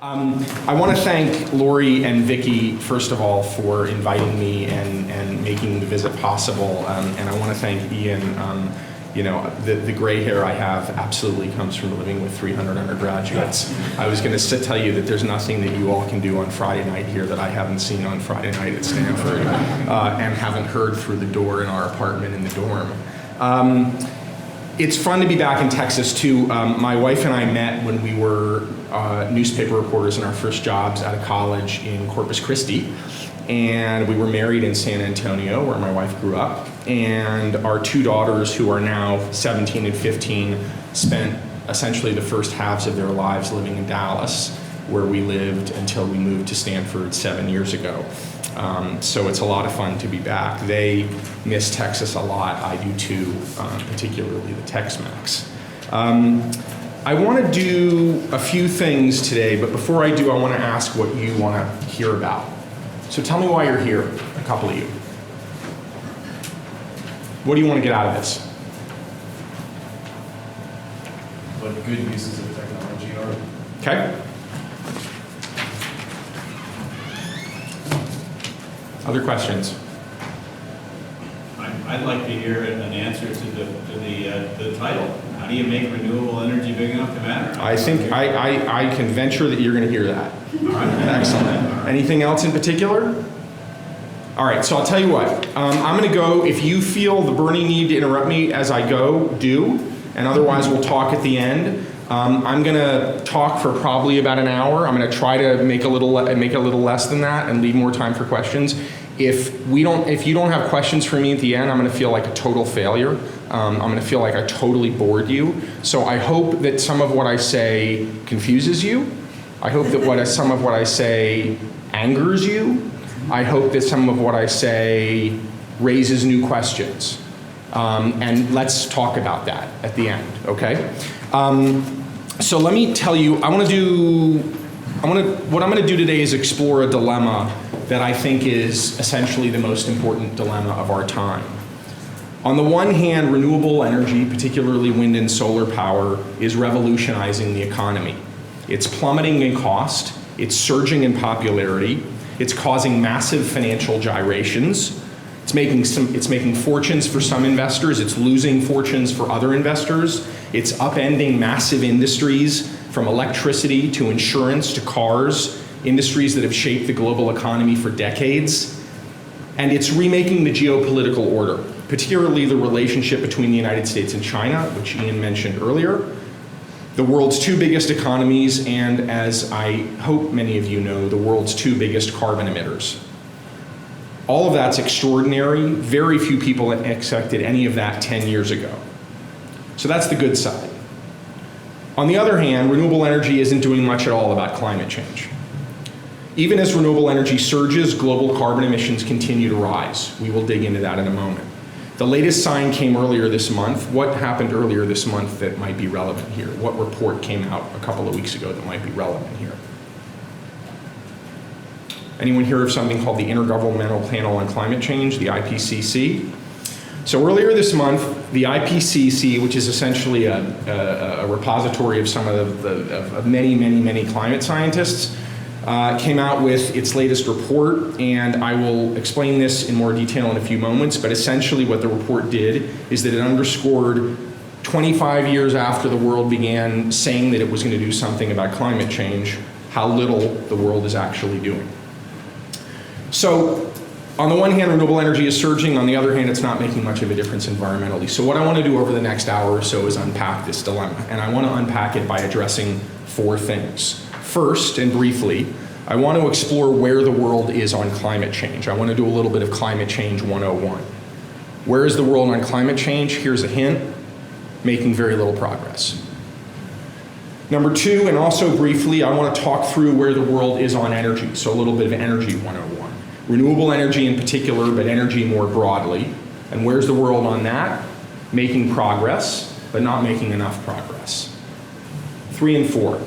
I want to thank Lori and Vicky, first of all, for inviting me and making the visit possible. And I want to thank Ian. The gray hair I have absolutely comes from living with 300 undergraduates. I was going to tell you that there's nothing that you all can do on Friday night here that I haven't seen on Friday night at Stanford and haven't heard through the door in our apartment in the dorm. It's fun to be back in Texas too. My wife and I met when we were newspaper reporters in our first jobs out of college in Corpus Christi. And we were married in San Antonio, where my wife grew up. And our two daughters, who are now 17 and 15, spent essentially the first halves of their lives living in Dallas, where we lived until we moved to Stanford 7 years ago. So it's a lot of fun to be back. They miss Texas a lot. I do too, particularly the Tex-Mex. I want to do a few things today, but before I do, I want to ask what you want to hear about. So tell me why you're here, a couple of you. What do you want to get out of this? What good uses of technology are. Okay. Other questions? I'd like to hear an answer to the title. How do you make renewable energy big enough to matter? I think I can venture that you're going to hear that. All right. Excellent. Anything else in particular? All right, so I'll tell you what. I'm going to go. If you feel the burning need to interrupt me as I go, do. And otherwise, we'll talk at the end. I'm going to talk for probably about an hour. I'm going to try to make a little less than that and leave more time for questions. If you don't have questions for me at the end, I'm going to feel like a total failure. I'm going to feel like I totally bored you. So I hope that some of what I say confuses you. I hope that some of what I say angers you. I hope that some of what I say raises new questions. And let's talk about that at the end, okay? So let me tell you, what I'm going to do today is explore a dilemma that I think is essentially the most important dilemma of our time. On the one hand, renewable energy, particularly wind and solar power, is revolutionizing the economy. It's plummeting in cost, it's surging in popularity, it's causing massive financial gyrations, it's making fortunes for some investors, it's losing fortunes for other investors, it's upending massive industries from electricity to insurance to cars, industries that have shaped the global economy for decades, and it's remaking the geopolitical order, particularly the relationship between the United States and China, which Ian mentioned earlier, the world's two biggest economies, and as I hope many of you know, the world's two biggest carbon emitters. All of that's extraordinary. Very few people expected any of that 10 years ago. So that's the good side. On the other hand, renewable energy isn't doing much at all about climate change. Even as renewable energy surges, global carbon emissions continue to rise. We will dig into that in a moment. The latest sign came earlier this month. What happened earlier this month that might be relevant here? What report came out a couple of weeks ago that might be relevant here? Anyone hear of something called the Intergovernmental Panel on Climate Change, the Ipcc? So earlier this month, the Ipcc, which is essentially a repository of some of many climate scientists, came out with its latest report, and I will explain this in more detail in a few moments, but essentially what the report did is that it underscored 25 years after the world began saying that it was going to do something about climate change, how little the world is actually doing. So, on the one hand, renewable energy is surging. On the other hand, it's not making much of a difference environmentally. So what I want to do over the next hour or so is unpack this dilemma, and I want to unpack it by addressing four things. First, and briefly, I want to explore where the world is on climate change. I want to do a little bit of Climate Change 101. Where is the world on climate change? Here's a hint: making very little progress. Number two, and also briefly, I want to talk through where the world is on energy, so a little bit of Energy 101. Renewable energy in particular, but energy more broadly. And where's the world on that? Making progress, but not making enough progress. 3 and 4.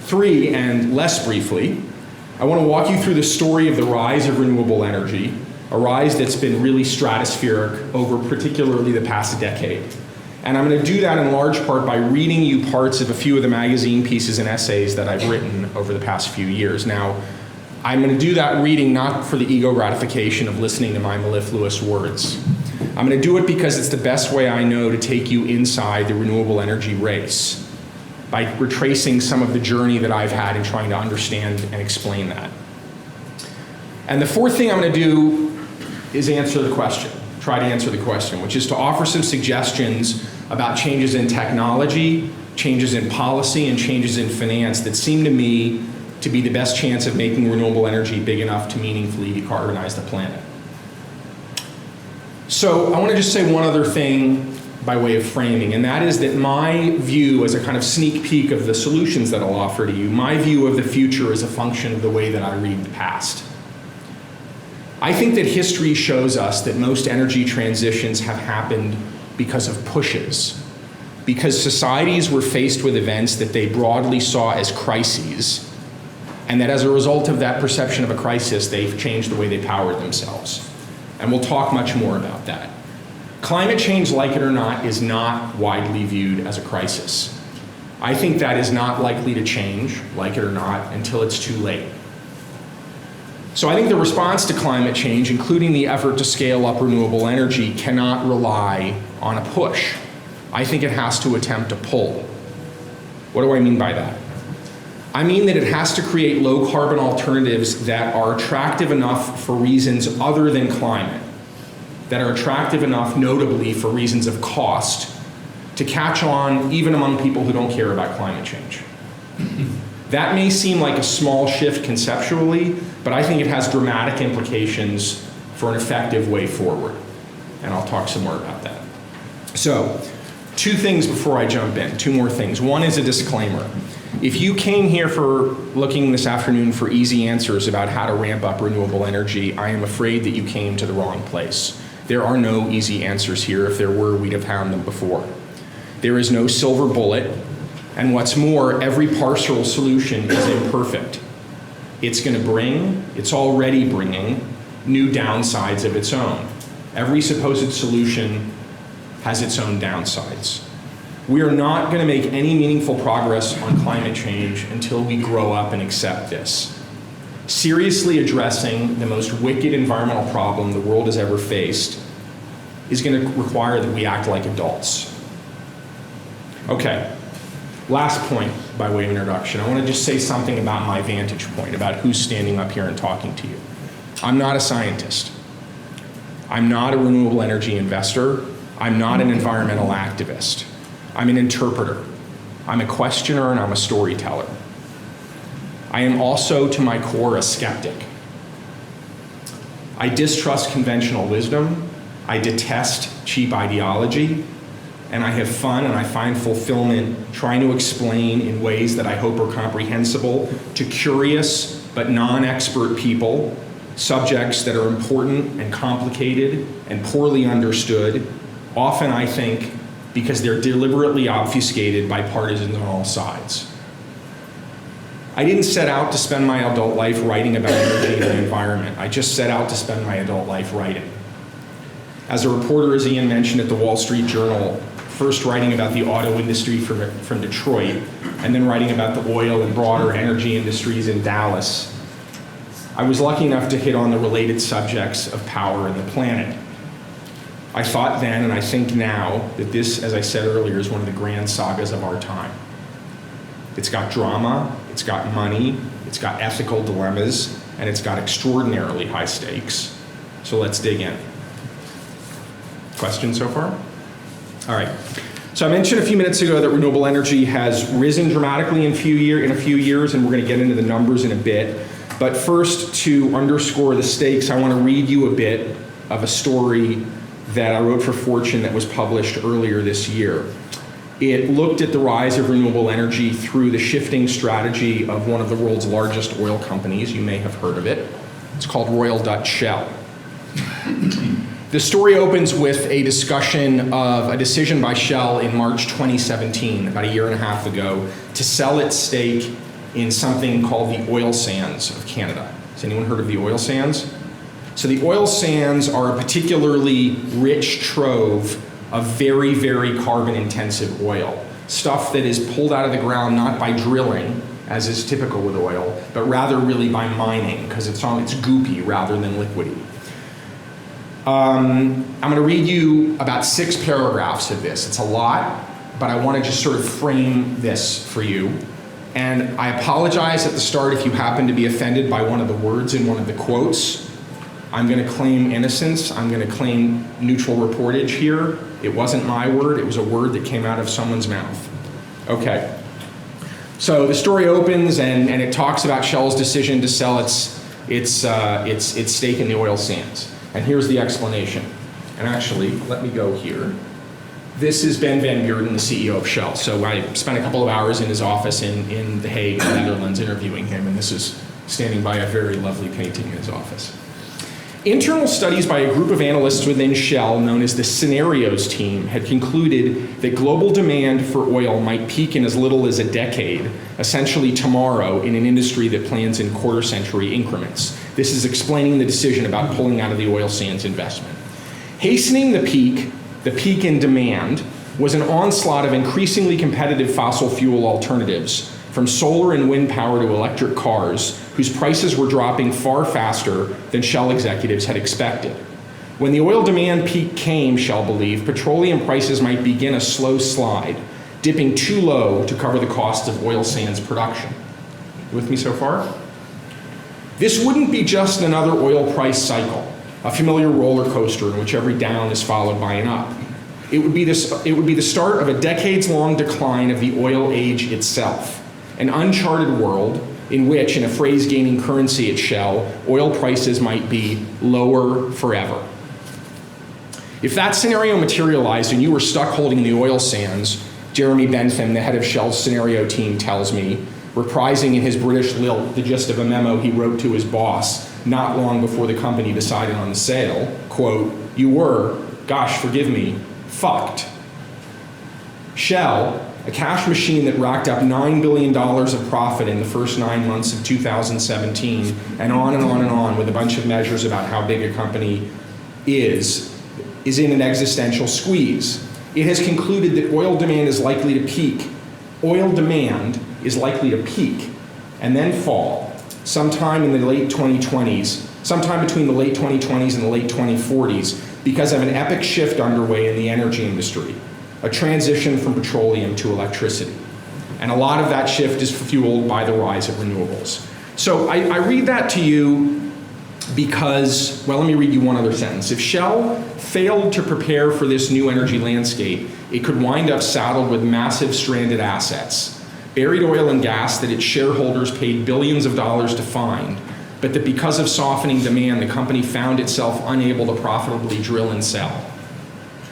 3, and less briefly, I want to walk you through the story of the rise of renewable energy, a rise that's been really stratospheric over particularly the past decade. And I'm going to do that in large part by reading you parts of a few of the magazine pieces and essays that I've written over the past few years. Now, I'm going to do that reading not for the ego gratification of listening to my mellifluous words. I'm going to do it because it's the best way I know to take you inside the renewable energy race by retracing some of the journey that I've had in trying to understand and explain that. And the fourth thing I'm going to do is try to answer the question, which is to offer some suggestions about changes in technology, changes in policy, and changes in finance that seem to me to be the best chance of making renewable energy big enough to meaningfully decarbonize the planet. So I want to just say one other thing by way of framing, and that is that my view, as a kind of sneak peek of the solutions that I'll offer to you, my view of the future is a function of the way that I read the past. I think that history shows us that most energy transitions have happened because of pushes, because societies were faced with events that they broadly saw as crises, and that as a result of that perception of a crisis, they've changed the way they power themselves. And we'll talk much more about that. Climate change, like it or not, is not widely viewed as a crisis. I think that is not likely to change, like it or not, until it's too late. So I think the response to climate change, including the effort to scale up renewable energy, cannot rely on a push. I think it has to attempt a pull. What do I mean by that? I mean that it has to create low carbon alternatives that are attractive enough for reasons other than climate, that are attractive enough notably for reasons of cost to catch on even among people who don't care about climate change. That may seem like a small shift conceptually, but I think it has dramatic implications for an effective way forward. And I'll talk some more about that. So, two things before I jump in, two more things. One is a disclaimer. If you came here for looking this afternoon for easy answers about how to ramp up renewable energy, I am afraid that you came to the wrong place. There are no easy answers here. If there were, we'd have found them before. There is no silver bullet, and what's more, every partial solution is imperfect. It's already bringing new downsides of its own. Every supposed solution has its own downsides. We are not going to make any meaningful progress on climate change until we grow up and accept this. Seriously addressing the most wicked environmental problem the world has ever faced is going to require that we act like adults. Okay, last point by way of introduction. I want to just say something about my vantage point, about who's standing up here and talking to you. I'm not a scientist. I'm not a renewable energy investor. I'm not an environmental activist. I'm an interpreter. I'm a questioner and I'm a storyteller. I am also, to my core, a skeptic. I distrust conventional wisdom. I detest cheap ideology. And I have fun and I find fulfillment trying to explain in ways that I hope are comprehensible to curious but non-expert people subjects that are important and complicated and poorly understood, often, I think, because they're deliberately obfuscated by partisans on all sides. I didn't set out to spend my adult life writing about energy and the environment. I just set out to spend my adult life writing. As a reporter, as Ian mentioned, at the Wall Street Journal, first writing about the auto industry from Detroit, and then writing about the oil and broader energy industries in Dallas, I was lucky enough to hit on the related subjects of power and the planet. I thought then, and I think now, that this, as I said earlier, is one of the grand sagas of our time. It's got drama, it's got money, it's got ethical dilemmas, and it's got extraordinarily high stakes. So let's dig in. Questions so far? All right. So I mentioned a few minutes ago that renewable energy has risen dramatically in a few years, and we're going to get into the numbers in a bit. But first, to underscore the stakes, I want to read you a bit of a story that I wrote for Fortune that was published earlier this year. It looked at the rise of renewable energy through the shifting strategy of one of the world's largest oil companies. You may have heard of it. It's called Royal Dutch Shell. The story opens with a discussion of a decision by Shell in March 2017, about a year and a half ago, to sell its stake in something called the oil sands of Canada. Has anyone heard of the oil sands? So the oil sands are a particularly rich trove of very, very carbon-intensive oil. Stuff that is pulled out of the ground not by drilling, as is typical with oil, but rather really by mining, because it's goopy rather than liquidy. I'm going to read you about 6 paragraphs of this. It's a lot, but I want to just sort of frame this for you. And I apologize at the start if you happen to be offended by one of the words in one of the quotes. I'm going to claim innocence. I'm going to claim neutral reportage here. It wasn't my word. It was a word that came out of someone's mouth. Okay. So the story opens and it talks about Shell's decision to sell its stake in the oil sands. And here's the explanation. And actually, let me go here. This is Ben van Beurden, the CEO of Shell. So I spent a couple of hours in his office in The Hague, the Netherlands, interviewing him, and this is standing by a very lovely painting in his office. Internal studies by a group of analysts within Shell, known as the Scenarios team, had concluded that global demand for oil might peak in as little as a decade, essentially tomorrow, in an industry that plans in quarter-century increments. This is explaining the decision about pulling out of the oil sands investment. Hastening the peak in demand, was an onslaught of increasingly competitive fossil fuel alternatives, from solar and wind power to electric cars, whose prices were dropping far faster than Shell executives had expected. When the oil demand peak came, Shell believed, petroleum prices might begin a slow slide, dipping too low to cover the costs of oil sands production. You with me so far? This wouldn't be just another oil price cycle, a familiar roller coaster in which every down is followed by an up. It would be the start of a decades-long decline of the oil age itself, an uncharted world in which, in a phrase gaining currency at Shell, oil prices might be lower forever. If that scenario materialized and you were stuck holding the oil sands, Jeremy Bentham, the head of Shell's scenario team, tells me, reprising in his British lilt the gist of a memo he wrote to his boss not long before the company decided on the sale, quote, "You were, gosh, forgive me, fucked." Shell, a cash machine that racked up $9 billion of profit in the first 9 months of 2017, and on and on and on with a bunch of measures about how big a company is in an existential squeeze. It has concluded that oil demand is likely to peak. Oil demand is likely to peak and then fall sometime in the late 2020s, sometime between the late 2020s and the late 2040s, because of an epic shift underway in the energy industry, a transition from petroleum to electricity. And a lot of that shift is fueled by the rise of renewables. So I read that to you because, well, let me read you one other sentence. If Shell failed to prepare for this new energy landscape, it could wind up saddled with massive stranded assets, buried oil and gas that its shareholders paid billions of dollars to find, but that because of softening demand, the company found itself unable to profitably drill and sell.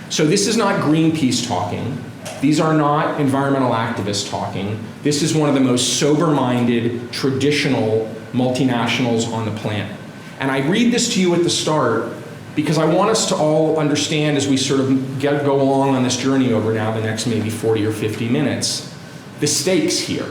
So this is not Greenpeace talking. These are not environmental activists talking. This is one of the most sober-minded, traditional multinationals on the planet. And I read this to you at the start because I want us to all understand as we sort of go along on this journey over now the next maybe 40 or 50 minutes, the stakes here.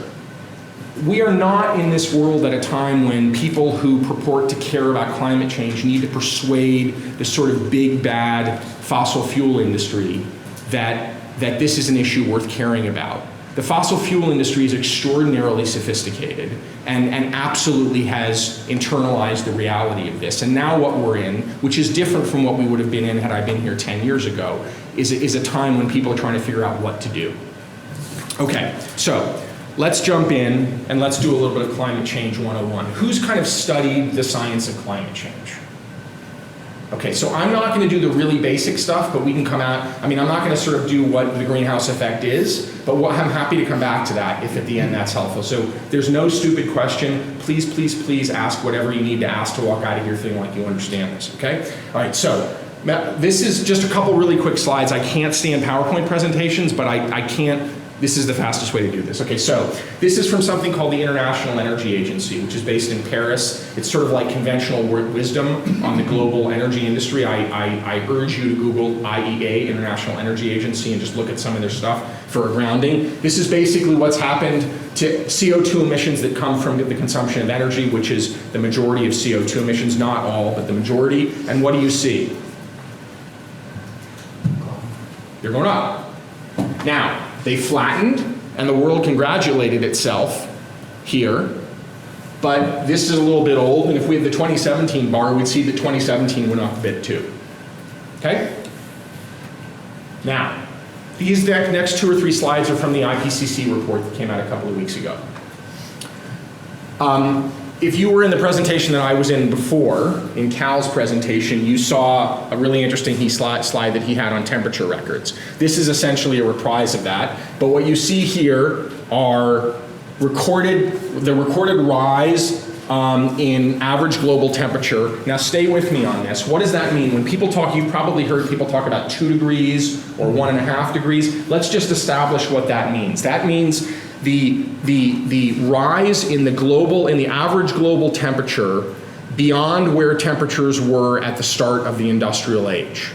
We are not in this world at a time when people who purport to care about climate change need to persuade the sort of big bad fossil fuel industry that this is an issue worth caring about. The fossil fuel industry is extraordinarily sophisticated and absolutely has internalized the reality of this. And now what we're in, which is different from what we would have been in had I been here 10 years ago, is a time when people are trying to figure out what to do. Okay, so let's jump in and let's do a little bit of climate change 101. Who's kind of studied the science of climate change? Okay, so I'm not going to do the really basic stuff, but we can come out. I mean, I'm not going to sort of do what the greenhouse effect is, but I'm happy to come back to that if at the end that's helpful. So there's no stupid question. Please, please, please ask whatever you need to ask to walk out of here feeling like you understand this, okay? All right, so this is just a couple really quick slides. I can't stand PowerPoint presentations, but I can't. This is the fastest way to do this. Okay, so this is from something called the International Energy Agency, which is based in Paris. It's sort of like conventional wisdom on the global energy industry. I urge you to Google IEA, International Energy Agency, and just look at some of their stuff for a grounding. This is basically what's happened to CO2 emissions that come from the consumption of energy, which is the majority of CO2 emissions, not all, but the majority. And what do you see? They're going up. Now, they flattened, and the world congratulated itself here, but this is a little bit old, and if we had the 2017 bar, we'd see that 2017 went up a bit too. Okay? Now, these next 2 or 3 slides are from the IPCC report that came out a couple of weeks ago. If you were in the presentation that I was in before, in Cal's presentation, you saw a really interesting slide that he had on temperature records. This is essentially a reprise of that, but what you see here are the recorded rise in average global temperature. Now stay with me on this. What does that mean? When people talk, you've probably heard people talk about 2 degrees or 1.5 degrees. Let's just establish what that means. That means the rise in the average global temperature beyond where temperatures were at the start of the industrial age.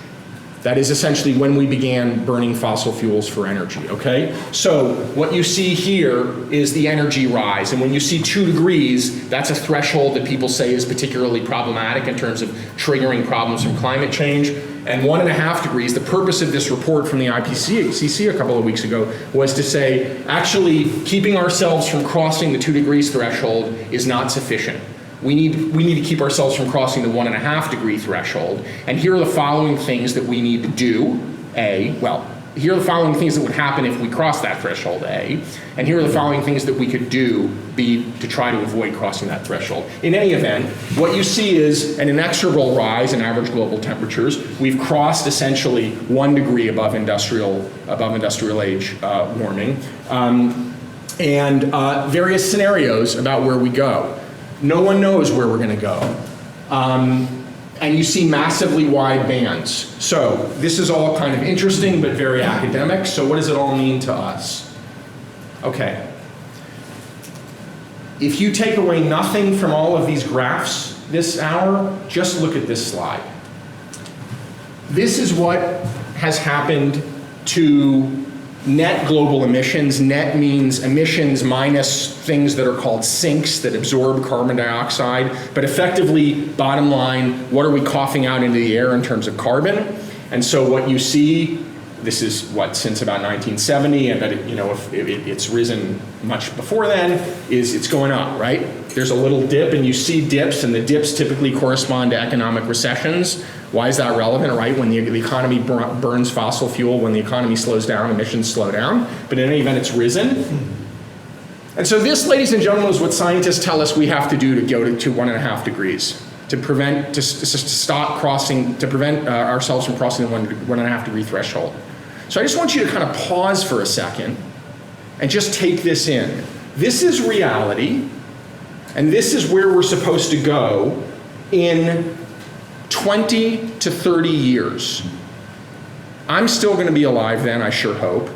That is essentially when we began burning fossil fuels for energy, okay? So what you see here is the energy rise, and when you see 2 degrees, that's a threshold that people say is particularly problematic in terms of triggering problems from climate change. And 1.5 degrees, the purpose of this report from the IPCC a couple of weeks ago was to say, actually, keeping ourselves from crossing the 2 degrees threshold is not sufficient. We need to keep ourselves from crossing the 1.5 degree threshold. And here are the following things that we need to do. Here are the following things that would happen if we cross that threshold, A. And here are the following things that we could do, B, to try to avoid crossing that threshold. In any event, what you see is an inexorable rise in average global temperatures. We've crossed essentially 1 degree above industrial age warming. And various scenarios about where we go. No one knows where we're going to go. And you see massively wide bands. So this is all kind of interesting, but very academic. So what does it all mean to us? Okay. If you take away nothing from all of these graphs this hour, just look at this slide. This is what has happened to net global emissions. Net means emissions minus things that are called sinks that absorb carbon dioxide. But effectively, bottom line, what are we coughing out into the air in terms of carbon? And so what you see, this is since about 1970, but it's risen much before then, is it's going up, right? There's a little dip, and you see dips, and the dips typically correspond to economic recessions. Why is that relevant, right? When the economy burns fossil fuel, when the economy slows down, emissions slow down. But in any event, it's risen. And so this, ladies and gentlemen, is what scientists tell us we have to do to go to 1.5 degrees, to prevent ourselves from crossing the 1.5 degree threshold. So I just want you to kind of pause for a second and just take this in. This is reality, and this is where we're supposed to go in 20 to 30 years. I'm still going to be alive then, I sure hope.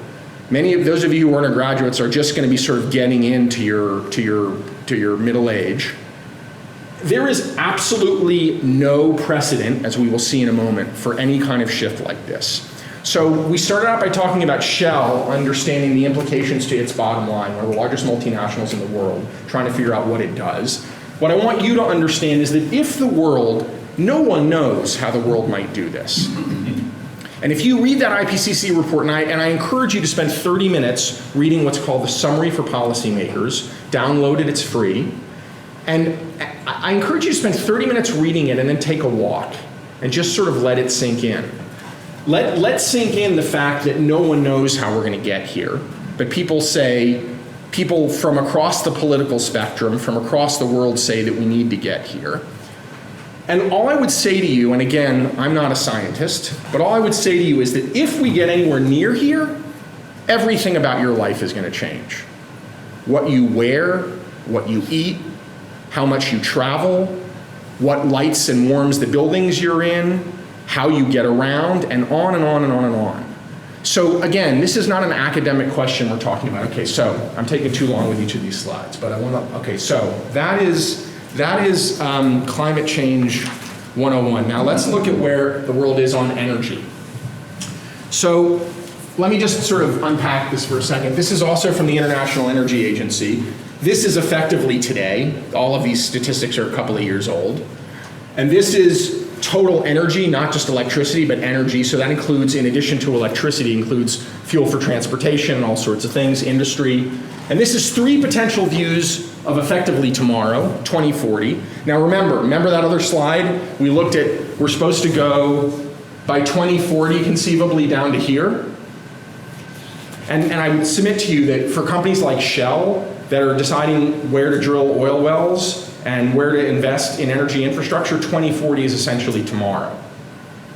Many of those of you who are undergraduates are just going to be sort of getting into your middle age. There is absolutely no precedent, as we will see in a moment, for any kind of shift like this. So we started out by talking about Shell, understanding the implications to its bottom line, one of the largest multinationals in the world, trying to figure out what it does. What I want you to understand is that if the world, no one knows how the world might do this. And if you read that IPCC report, and I encourage you to spend 30 minutes reading what's called the Summary for Policymakers, download it, it's free. And I encourage you to spend 30 minutes reading it and then take a walk and just sort of let it sink in. Let's sink in the fact that no one knows how we're going to get here. But people from across the political spectrum, from across the world say that we need to get here. And all I would say to you, and again, I'm not a scientist, but all I would say to you is that if we get anywhere near here, everything about your life is going to change. What you wear, what you eat, how much you travel, what lights and warms the buildings you're in, how you get around, and on and on and on and on. So again, this is not an academic question we're talking about. Okay, so I'm taking too long with each of these slides, but I want to, okay, so that is climate change 101. Now let's look at where the world is on energy. So let me just sort of unpack this for a second. This is also from the International Energy Agency. This is effectively today. All of these statistics are a couple of years old. And this is total energy, not just electricity, but energy. So that includes, in addition to electricity, includes fuel for transportation and all sorts of things, industry. And this is 3 potential views of effectively tomorrow, 2040. Now remember that other slide? We looked at, we're supposed to go by 2040 conceivably down to here. And I would submit to you that for companies like Shell that are deciding where to drill oil wells and where to invest in energy infrastructure, 2040 is essentially tomorrow.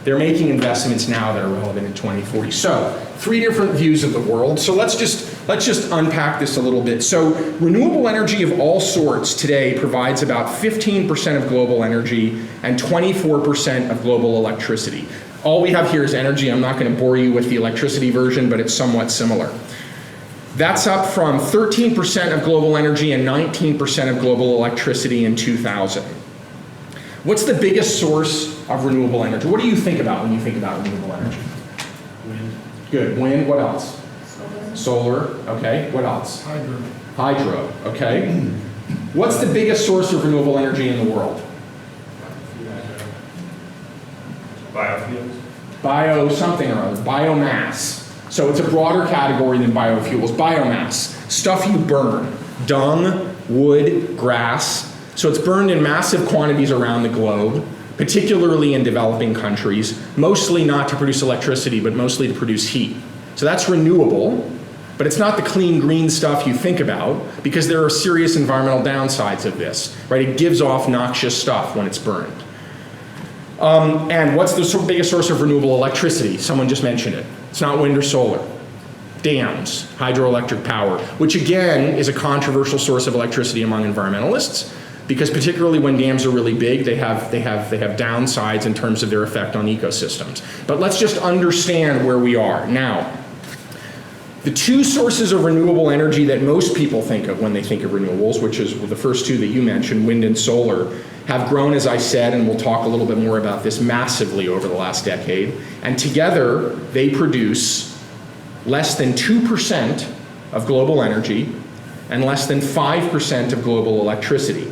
They're making investments now that are relevant in 2040. So 3 different views of the world. So let's just unpack this a little bit. So renewable energy of all sorts today provides about 15% of global energy and 24% of global electricity. All we have here is energy. I'm not going to bore you with the electricity version, but it's somewhat similar. That's up from 13% of global energy and 19% of global electricity in 2000. What's the biggest source of renewable energy? What do you think about when you think about renewable energy? Wind. Good. Wind. What else? Solar. Okay. What else? Hydro. Hydro. Okay. What's the biggest source of renewable energy in the world? Biofuels? Bio something or other. Biomass. So it's a broader category than biofuels. Biomass. Stuff you burn. Dung, wood, grass. So it's burned in massive quantities around the globe, particularly in developing countries, mostly not to produce electricity, but mostly to produce heat. So that's renewable, but it's not the clean green stuff you think about, because there are serious environmental downsides of this, right? It gives off noxious stuff when it's burned. And what's the biggest source of renewable electricity? Someone just mentioned it. It's not wind or solar. Dams, hydroelectric power, which again is a controversial source of electricity among environmentalists, because particularly when dams are really big, they have downsides in terms of their effect on ecosystems. But let's just understand where we are. Now, the 2 sources of renewable energy that most people think of when they think of renewables, which is the first 2 that you mentioned, wind and solar, have grown, as I said, and we'll talk a little bit more about this, massively over the last decade. And together, they produce less than 2% of global energy and less than 5% of global electricity.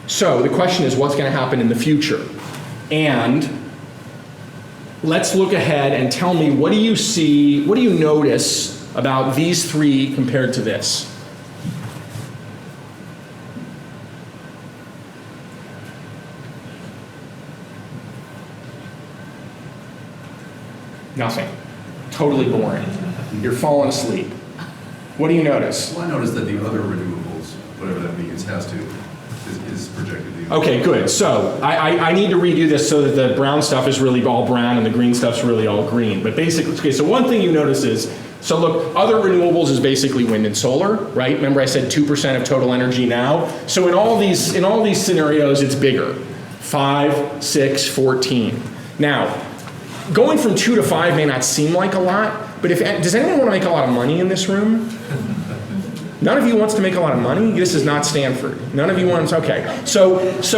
So the question is, what's going to happen in the future? And let's look ahead and tell me, what do you see, what do you notice about these 3 compared to this? Nothing. Totally boring. You're falling asleep. What do you notice? Well, I noticed that the other renewables, whatever that means, is projected to be. Okay, good. So I need to redo this so that the brown stuff is really all brown and the green stuff's really all green. But basically, okay, so one thing you notice is, so look, other renewables is basically wind and solar, right? Remember I said 2% of total energy now? So in all these scenarios, it's bigger. 5, 6, 14. Now, going from 2 to 5 may not seem like a lot, but does anyone want to make a lot of money in this room? None of you wants to make a lot of money? This is not Stanford. None of you wants, okay. So if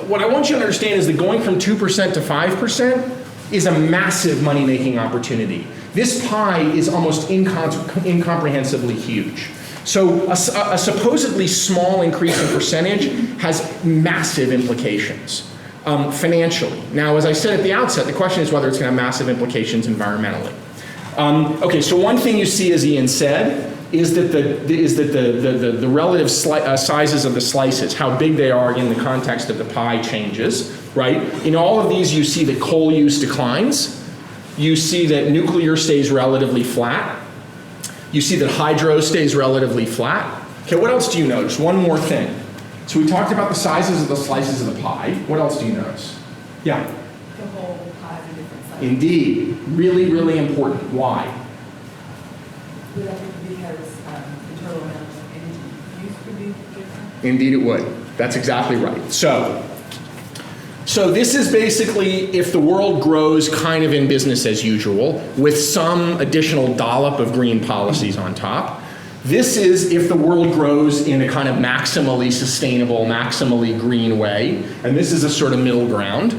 what I want you to understand is that going from 2% to 5% is a massive money-making opportunity. This pie is almost incomprehensibly huge. So a supposedly small increase in percentage has massive implications. Financially. Now, as I said at the outset, the question is whether it's going to have massive implications environmentally. Okay, so one thing you see, as Ian said, is that the relative sizes of the slices, how big they are in the context of the pie, changes, right? In all of these, you see that coal use declines. You see that nuclear stays relatively flat. You see that hydro stays relatively flat. Okay, what else do you notice? One more thing. So we talked about the sizes of the slices of the pie. What else do you notice? Yeah? The whole pie of different sizes. Indeed. Really, really important. Why? Would that be because the total amount of energy used would be different? Indeed it would. That's exactly right. So this is basically if the world grows kind of in business as usual with some additional dollop of green policies on top. This is if the world grows in a kind of maximally sustainable, maximally green way, and this is a sort of middle ground.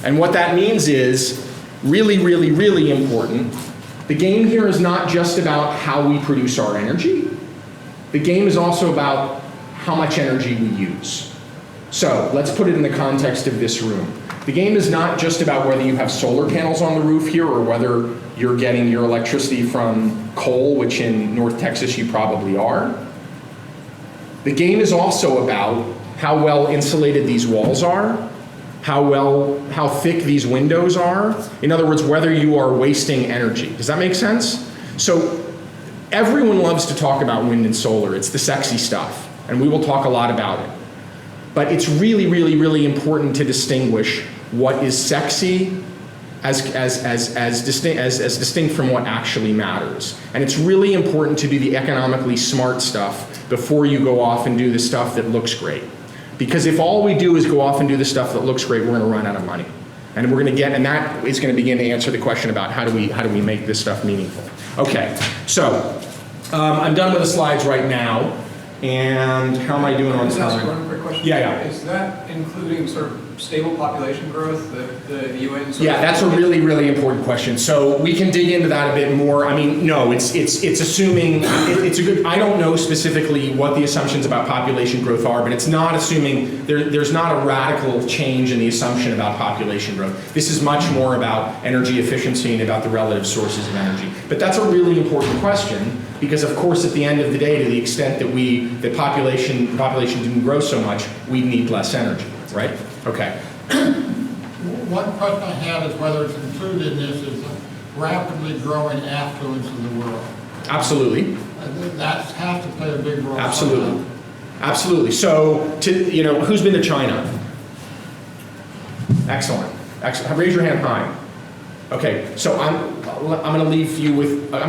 And what that means is, really, really, really important, the game here is not just about how we produce our energy. The game is also about how much energy we use. So let's put it in the context of this room. The game is not just about whether you have solar panels on the roof here or whether you're getting your electricity from coal, which in North Texas you probably are. The game is also about how well insulated these walls are, how thick these windows are. In other words, whether you are wasting energy. Does that make sense? So everyone loves to talk about wind and solar. It's the sexy stuff, and we will talk a lot about it. But it's really, really, really important to distinguish what is sexy as distinct from what actually matters. And it's really important to do the economically smart stuff before you go off and do the stuff that looks great. Because if all we do is go off and do the stuff that looks great, we're going to run out of money. And we're going to and that is going to begin to answer the question about how do we make this stuff meaningful. Okay, so I'm done with the slides right now. And how am I doing on Can I ask time? one quick question? Yeah. Is that including sort of stable population growth, the UN? Yeah, that's a really, really important question. So we can dig into that a bit more. I mean, no, it's assuming, it's a good, I don't know specifically what the assumptions about population growth are, but it's not assuming, there's not a radical change in the assumption about population growth. This is much more about energy efficiency and about the relative sources of energy. But that's a really important question because, of course, at the end of the day, to the extent that population didn't grow so much, we need less energy, right? Okay. One question I have is whether it's included in this is the rapidly growing affluence of the world. Absolutely. That has to play a big role. Absolutely. Absolutely. So, who's been to China? Excellent. Excellent. Raise your hand high. Okay. So I'm going to leave you with a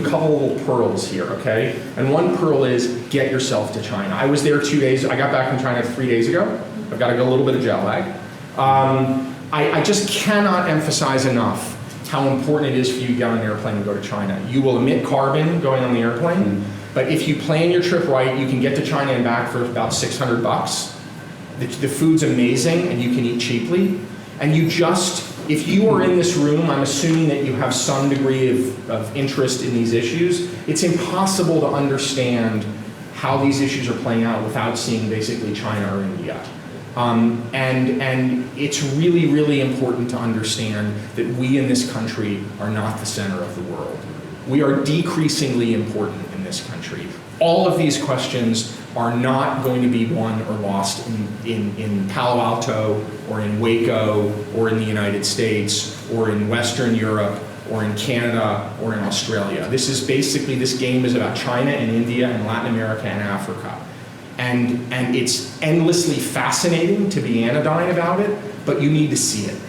couple little pearls here. Okay. And one pearl is get yourself to China. I was there 2 days. I got back from China 3 days ago. I've got a little bit of jet lag. I just cannot emphasize enough how important it is for you to get on an airplane and go to China. You will emit carbon going on the airplane, but if you plan your trip right, you can get to China and back for about $600. The food's amazing and you can eat cheaply. And if you are in this room, I'm assuming that you have some degree of interest in these issues. It's impossible to understand how these issues are playing out without seeing basically China or India. And it's really, really important to understand that we in this country are not the center of the world. We are decreasingly important in this country. All of these questions are not going to be won or lost in Palo Alto or in Waco or in the United States or in Western Europe or in Canada or in Australia. This game is about China and India and Latin America and Africa. And it's endlessly fascinating to be anodyne about it, but you need to see it.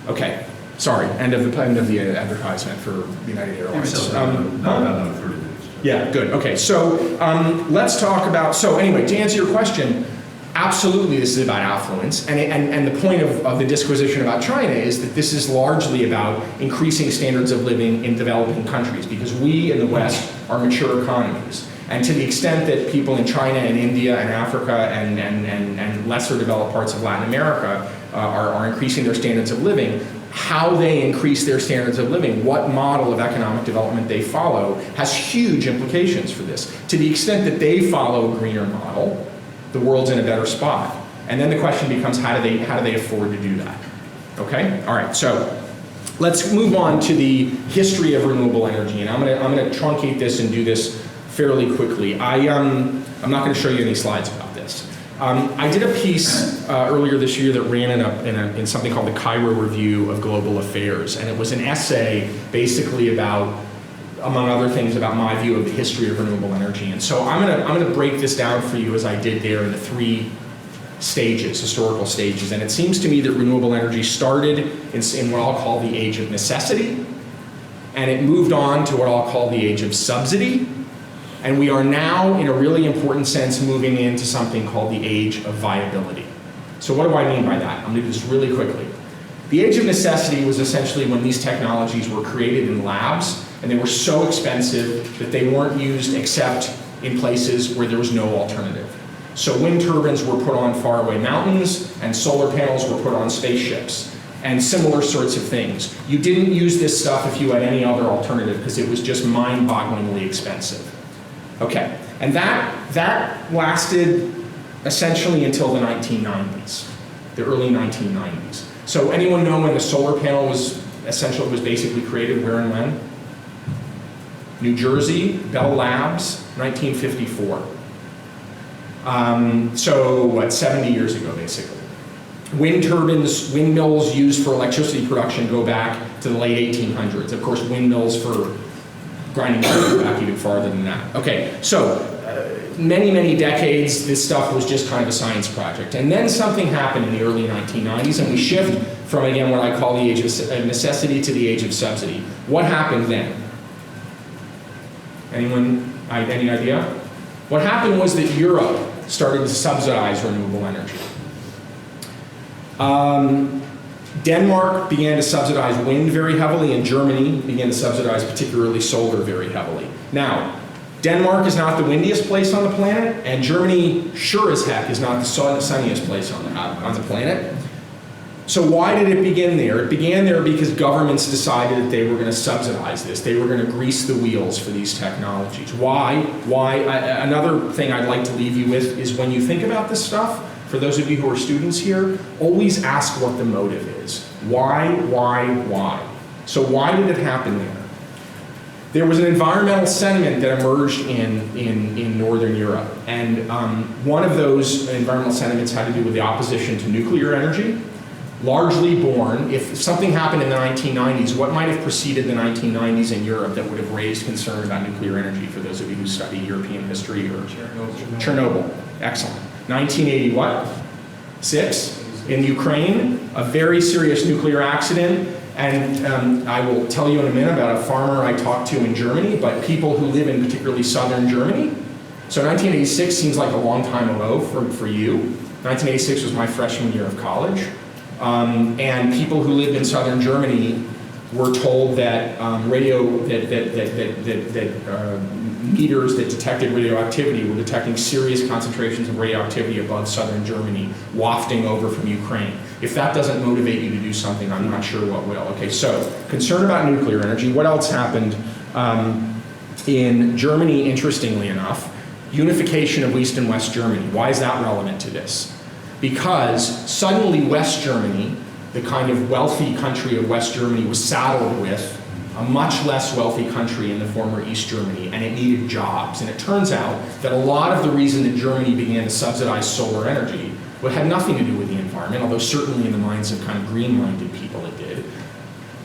Okay, sorry, end of the advertisement for United Airlines. Not about another 30 minutes. Yeah, good. Okay, so let's talk about, anyway, to answer your question, absolutely this is about affluence. And the point of the disquisition about China is that this is largely about increasing standards of living in developing countries because we in the West are mature economies. And to the extent that people in China and India and Africa and lesser developed parts of Latin America are increasing their standards of living, how they increase their standards of living, what model of economic development they follow, has huge implications for this. To the extent that they follow a greener model, the world's in a better spot. And then the question becomes, how do they afford to do that? Okay? All right, so let's move on to the history of renewable energy. And I'm gonna truncate this and do this fairly quickly. I'm not going to show you any slides about this. I did a piece earlier this year that ran in something called the Cairo Review of Global Affairs, and it was an essay basically about, among other things, about my view of the history of renewable energy. And so I'm going to break this down for you as I did there into 3 stages, historical stages. And it seems to me that renewable energy started in what I'll call the age of necessity, and it moved on to what I'll call the age of subsidy. And we are now, in a really important sense, moving into something called the age of viability. So what do I mean by that? I'm going to do this really quickly. The age of necessity was essentially when these technologies were created in labs, and they were so expensive that they weren't used except in places where there was no alternative. So wind turbines were put on faraway mountains, and solar panels were put on spaceships, and similar sorts of things. You didn't use this stuff if you had any other alternative because it was just mind-bogglingly expensive. Okay, and that lasted essentially until the 1990s, the early 1990s. So anyone know when the solar panel was basically created, where and when? New Jersey, Bell Labs, 1954. So what, 70 years ago, basically. Wind turbines, windmills used for electricity production go back to the late 1800s. Of course, windmills for grinding sugar go back even farther than that. Okay, so many, many decades, this stuff was just kind of a science project. And then something happened in the early 1990s, and we shift from, again, what I call the age of necessity to the age of subsidy. What happened then? Anyone, any idea? What happened was that Europe started to subsidize renewable energy. Denmark began to subsidize wind very heavily, and Germany began to subsidize particularly solar very heavily. Now, Denmark is not the windiest place on the planet, and Germany, sure as heck, is not the sunniest place on the planet. So why did it begin there? It began there because governments decided that they were going to subsidize this. They were going to grease the wheels for these technologies. Why? Another thing I'd like to leave you with is when you think about this stuff, for those of you who are students here, always ask what the motive is. Why? So why did it happen there? There was an environmental sentiment that emerged in Northern Europe. And one of those environmental sentiments had to do with the opposition to nuclear energy, largely born, if something happened in the 1990s, what might have preceded the 1990s in Europe that would have raised concern about nuclear energy, for those of you who study European history or Chernobyl. Excellent. 1980 what? 6? In Ukraine, a very serious nuclear accident. And I will tell you in a minute about a farmer I talked to in Germany, but people who live in particularly southern Germany. So 1986 seems like a long time ago for you. 1986 was my freshman year of college. And people who lived in southern Germany were told that meters that detected radioactivity were detecting serious concentrations of radioactivity above southern Germany, wafting over from Ukraine. If that doesn't motivate you to do something, I'm not sure what will. Okay, so concern about nuclear energy. What else happened in Germany, interestingly enough? Unification of East and West Germany. Why is that relevant to this? Because suddenly West Germany, the kind of wealthy country of West Germany, was saddled with a much less wealthy country in the former East Germany, and it needed jobs. And it turns out that a lot of the reason that Germany began to subsidize solar energy had nothing to do with the environment, although certainly in the minds of kind of green-minded people it did.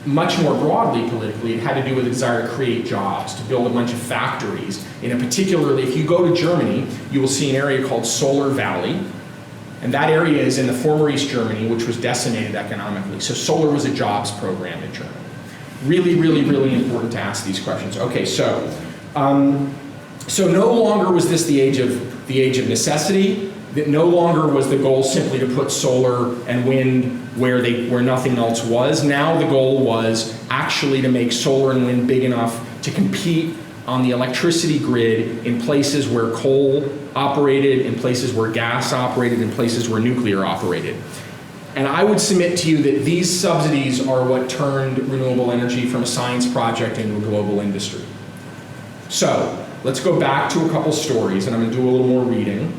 Much more broadly politically, it had to do with the desire to create jobs, to build a bunch of factories. In a particularly, if you go to Germany, you will see an area called Solar Valley. And that area is in the former East Germany, which was decimated economically. So solar was a jobs program in Germany. Really, really, really important to ask these questions. Okay, so no longer was this the age of necessity. That no longer was the goal simply to put solar and wind where nothing else was. Now the goal was actually to make solar and wind big enough to compete on the electricity grid in places where coal operated, in places where gas operated, in places where nuclear operated. And I would submit to you that these subsidies are what turned renewable energy from a science project into a global industry. So let's go back to a couple stories, and I'm going to do a little more reading.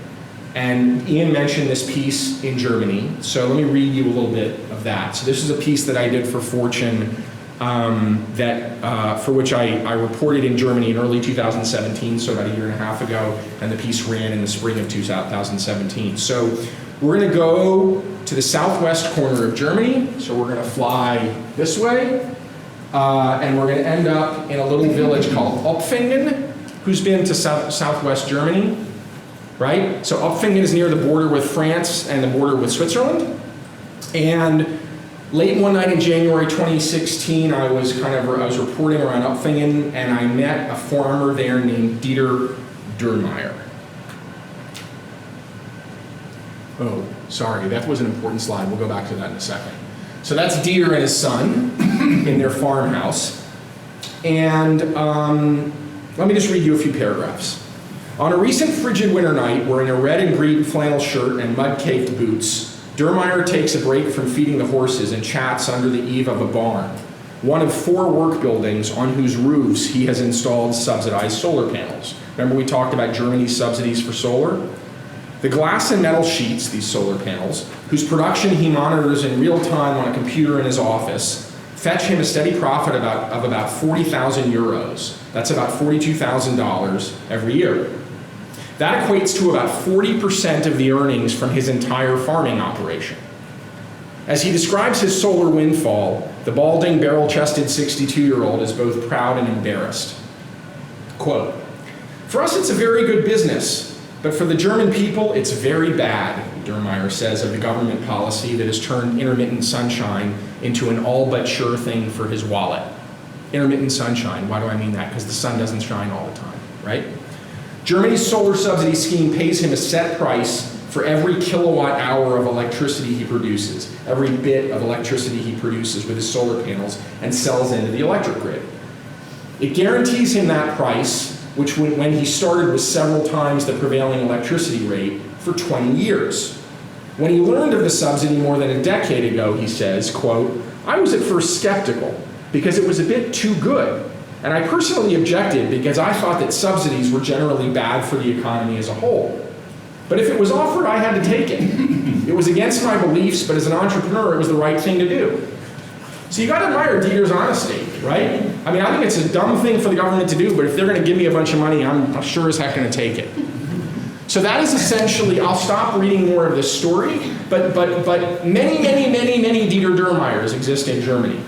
And Ian mentioned this piece in Germany, so let me read you a little bit of that. So this is a piece that I did for Fortune for which I reported in Germany in early 2017, so about a year and a half ago, and the piece ran in the spring of 2017. So we're going to go to the southwest corner of Germany, so we're going to fly this way, and we're going to end up in a little village called Opfingen. Who's been to southwest Germany? Right? So Opfingen is near the border with France and the border with Switzerland. And late one night in January 2016, I was reporting around Opfingen, and I met a farmer there named Dieter Dürrmeyer. Oh, sorry, that was an important slide. We'll go back to that in a second. So that's Dieter and his son in their farmhouse. And let me just read you a few paragraphs. On a recent frigid winter night, wearing a red and green flannel shirt and mud-caked boots, Dürrmeyer takes a break from feeding the horses and chats under the eave of a barn, one of 4 work buildings on whose roofs he has installed subsidized solar panels. Remember we talked about Germany's subsidies for solar? The glass and metal sheets, these solar panels, whose production he monitors in real time on a computer in his office, fetch him a steady profit of about 40,000 euros. That's about $42,000 every year. That equates to about 40% of the earnings from his entire farming operation. As he describes his solar windfall, the balding, barrel-chested 62-year-old is both proud and embarrassed. Quote, "For us it's a very good business, but for the German people it's very bad," Dermeyer says of the government policy that has turned intermittent sunshine into an all but sure thing for his wallet. Intermittent sunshine, why do I mean that? Because the sun doesn't shine all the time, right? Germany's solar subsidy scheme pays him a set price for every kilowatt hour of electricity he produces, every bit of electricity he produces with his solar panels and sells into the electric grid. It guarantees him that price, which when he started was several times the prevailing electricity rate, for 20 years. When he learned of the subsidy more than a decade ago, he says, quote, "I was at first skeptical because it was a bit too good. And I personally objected because I thought that subsidies were generally bad for the economy as a whole. But if it was offered, I had to take it. It was against my beliefs, but as an entrepreneur, it was the right thing to do." So you got to admire Dieter's honesty, right? I mean, I think it's a dumb thing for the government to do, but if they're going to give me a bunch of money, I'm sure as heck going to take it. So that is essentially, I'll stop reading more of this story, but many Dieter Dermeyers exist in Germany.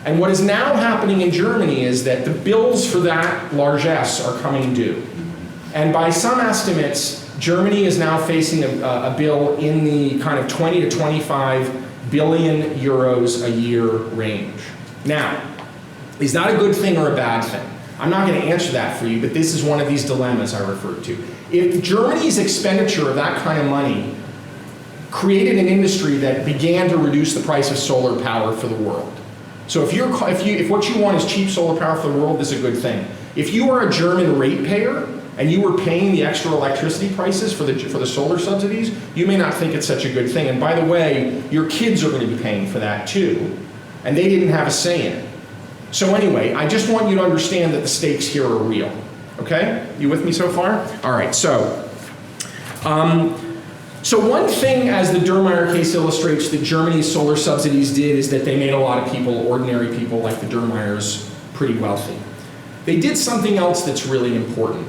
And what is now happening in Germany is that the bills for that largesse are coming due. And by some estimates, Germany is now facing a bill in the kind of 20 to 25 billion euros a year range. Now, is that a good thing or a bad thing? I'm not going to answer that for you, but this is one of these dilemmas I referred to. If Germany's expenditure of that kind of money created an industry that began to reduce the price of solar power for the world. So if what you want is cheap solar power for the world, this is a good thing. If you are a German ratepayer and you were paying the extra electricity prices for the solar subsidies, you may not think it's such a good thing. And by the way, your kids are going to be paying for that too, and they didn't have a say in it. So anyway, I just want you to understand that the stakes here are real. Okay? You with me so far? All right. So one thing, as the Dermeyer case illustrates, that Germany's solar subsidies did is that they made a lot of people, ordinary people like the Dermeyers, pretty wealthy. They did something else that's really important.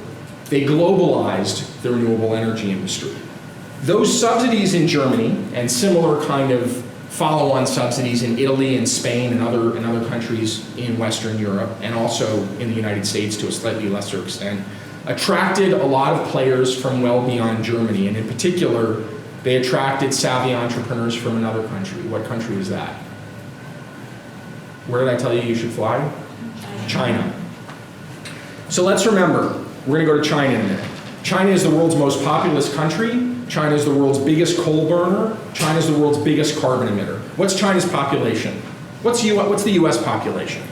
They globalized the renewable energy industry. Those subsidies in Germany and similar kind of follow-on subsidies in Italy and Spain and other countries in Western Europe, and also in the United States to a slightly lesser extent, attracted a lot of players from well beyond Germany, and in particular, they attracted savvy entrepreneurs from another country. What country is that? Where did I tell you should fly? China. So let's remember, we're going to go to China in a minute. China is the world's most populous country. China is the world's biggest coal burner. China is the world's biggest carbon emitter. What's China's population? What's the U.S. population?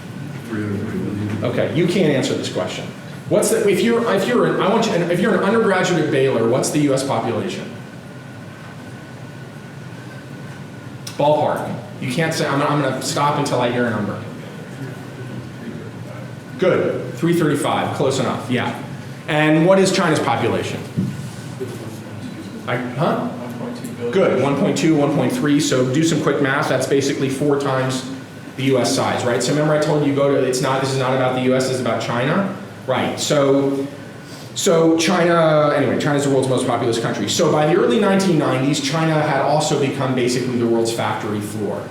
340 million. Okay, you can't answer this question. If you're an undergraduate at Baylor, what's the U.S. population? Ballpark. You can't say. I'm going to stop until I hear a number. Good. 335. Close enough. Yeah. And what is China's population? 1.2 billion. Good. 1.2, 1.3. So do some quick math. That's basically 4 times the U.S. size, right? So remember I told you this is not about the U.S. This is about China, right? So China, anyway, China's the world's most populous country. So by the early 1990s, China had also become basically the world's factory floor,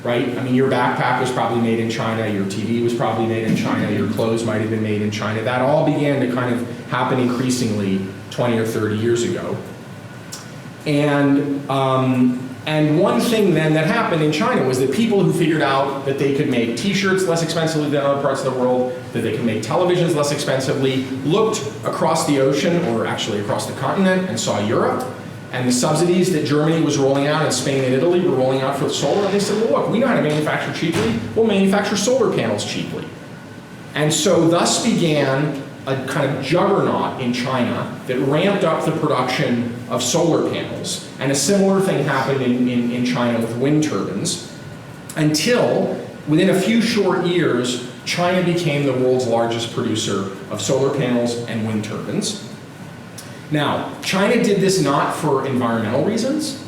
right? I mean, your backpack was probably made in China, your TV was probably made in China, your clothes might have been made in China. That all began to kind of happen increasingly 20 or 30 years ago. And one thing then that happened in China was that people who figured out that they could make t-shirts less expensively than other parts of the world, that they could make televisions less expensively, looked across the ocean, or actually across the continent, and saw Europe, and the subsidies that Germany was rolling out and Spain and Italy were rolling out for solar, and they said, well, look, we know how to manufacture cheaply, we'll manufacture solar panels cheaply. And so thus began a kind of juggernaut in China that ramped up the production of solar panels. And a similar thing happened in China with wind turbines, until within a few short years, China became the world's largest producer of solar panels and wind turbines. Now, China did this not for environmental reasons.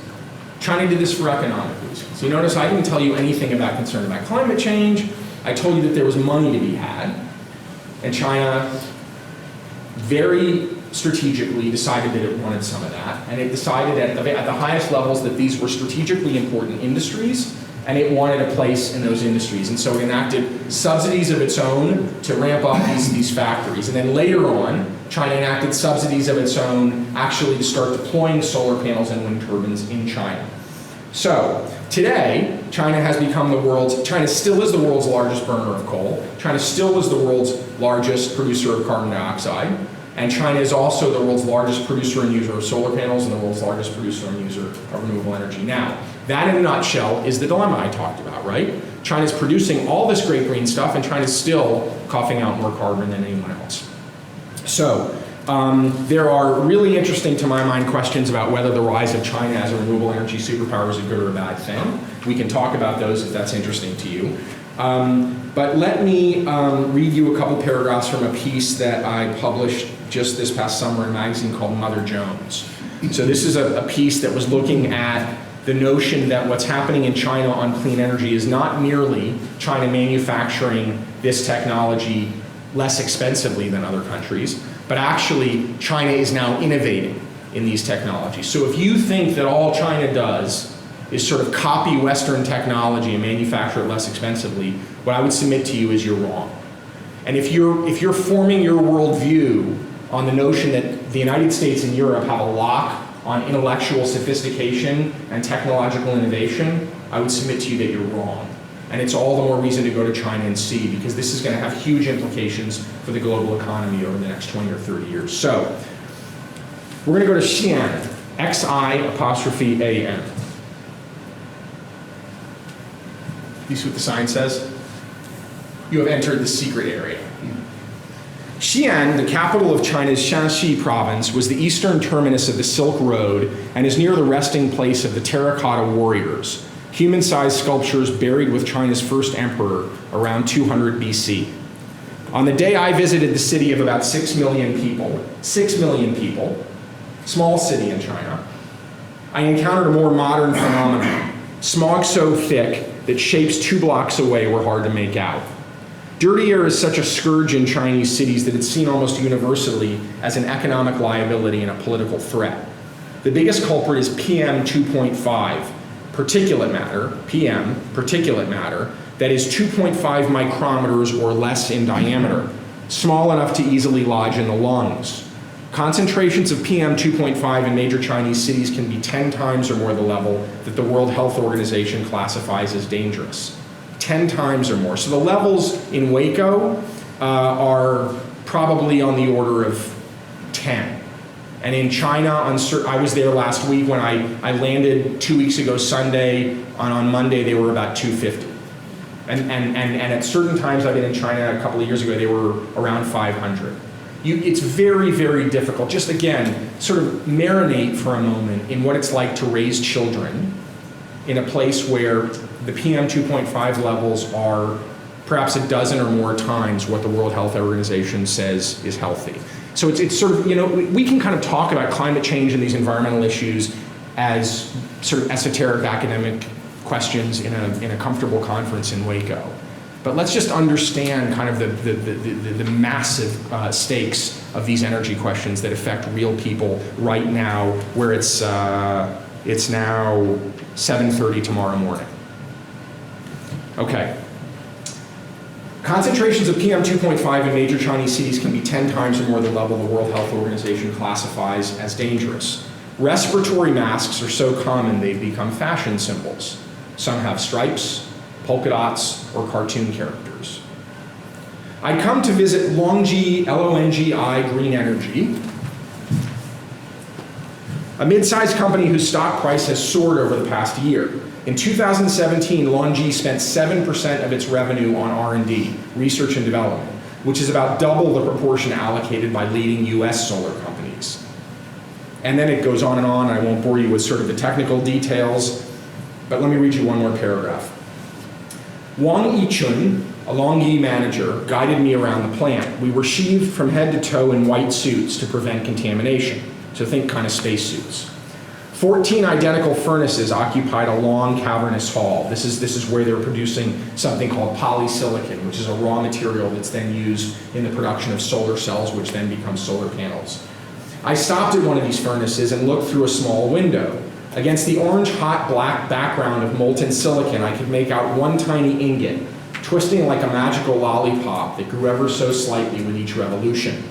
China did this for economic reasons. You notice I didn't tell you anything about concern about climate change. I told you that there was money to be had. And China very strategically decided that it wanted some of that. And it decided at the highest levels that these were strategically important industries, and it wanted a place in those industries. And so it enacted subsidies of its own to ramp up these factories. And then later on, China enacted subsidies of its own actually to start deploying solar panels and wind turbines in China. So today, China still is the world's largest burner of coal. China still is the world's largest producer of carbon dioxide. And China is also the world's largest producer and user of solar panels and the world's largest producer and user of renewable energy. Now, that in a nutshell is the dilemma I talked about, right? China's producing all this great green stuff and China's still coughing out more carbon than anyone else. So, there are really interesting, to my mind, questions about whether the rise of China as a renewable energy superpower is a good or a bad thing. We can talk about those if that's interesting to you. But let me read you a couple paragraphs from a piece that I published just this past summer in a magazine called Mother Jones. So this is a piece that was looking at the notion that what's happening in China on clean energy is not merely China manufacturing this technology less expensively than other countries, but actually China is now innovating in these technologies. So if you think that all China does is sort of copy Western technology and manufacture it less expensively, what I would submit to you is you're wrong. And if you're forming your worldview on the notion that the United States and Europe have a lock on intellectual sophistication and technological innovation, I would submit to you that you're wrong. And it's all the more reason to go to China and see, because this is going to have huge implications for the global economy over the next 20 or 30 years. So, we're going to go to Xi'an, X-I''A''N. You see what the sign says? You have entered the secret area. Xi'an, the capital of China's Shanxi province, was the eastern terminus of the Silk Road and is near the resting place of the terracotta warriors, human-sized sculptures buried with China's first emperor around 200 BC. On the day I visited the city of about 6 million people, small city in China, I encountered a more modern phenomenon. Smog so thick that shapes 2 blocks away were hard to make out. Dirty air is such a scourge in Chinese cities that it's seen almost universally as an economic liability and a political threat. The biggest culprit is PM 2.5, particulate matter, that is 2.5 micrometers or less in diameter, small enough to easily lodge in the lungs. Concentrations of PM 2.5 in major Chinese cities can be 10 times or more the level that the World Health Organization classifies as dangerous. 10 times or more. So the levels in Waco are probably on the order of 10. And in China, I was there last week when I landed 2 weeks ago Sunday, on Monday they were about 250. And at certain times, I've been in China a couple of years ago, they were around 500. It's very, very difficult. Just again, sort of marinate for a moment in what it's like to raise children in a place where the PM 2.5 levels are perhaps a dozen or more times what the World Health Organization says is healthy. So it's sort of, we can kind of talk about climate change and these environmental issues as sort of esoteric academic questions in a comfortable conference in Waco. But let's just understand kind of the massive stakes of these energy questions that affect real people right now, where it's now 7:30 tomorrow morning. Okay. Concentrations of PM 2.5 in major Chinese cities can be 10 times or more the level the World Health Organization classifies as dangerous. Respiratory masks are so common they've become fashion symbols. Some have stripes, polka dots, or cartoon characters. I come to visit Longi, L-O-N-G-I, Green Energy, a mid-sized company whose stock price has soared over the past year. In 2017, Longi spent 7% of its revenue on R&D, research and development, which is about double the proportion allocated by leading US solar companies. And then it goes on and on. I won't bore you with sort of the technical details, but let me read you one more paragraph. Wang Yichun, a Longi manager, guided me around the plant. We were sheathed from head to toe in white suits to prevent contamination. So think kind of spacesuits. 14 identical furnaces occupied a long cavernous hall. This is where they're producing something called polysilicon, which is a raw material that's then used in the production of solar cells, which then become solar panels. I stopped at one of these furnaces and looked through a small window. Against the orange hot black background of molten silicon, I could make out one tiny ingot, twisting like a magical lollipop that grew ever so slightly with each revolution.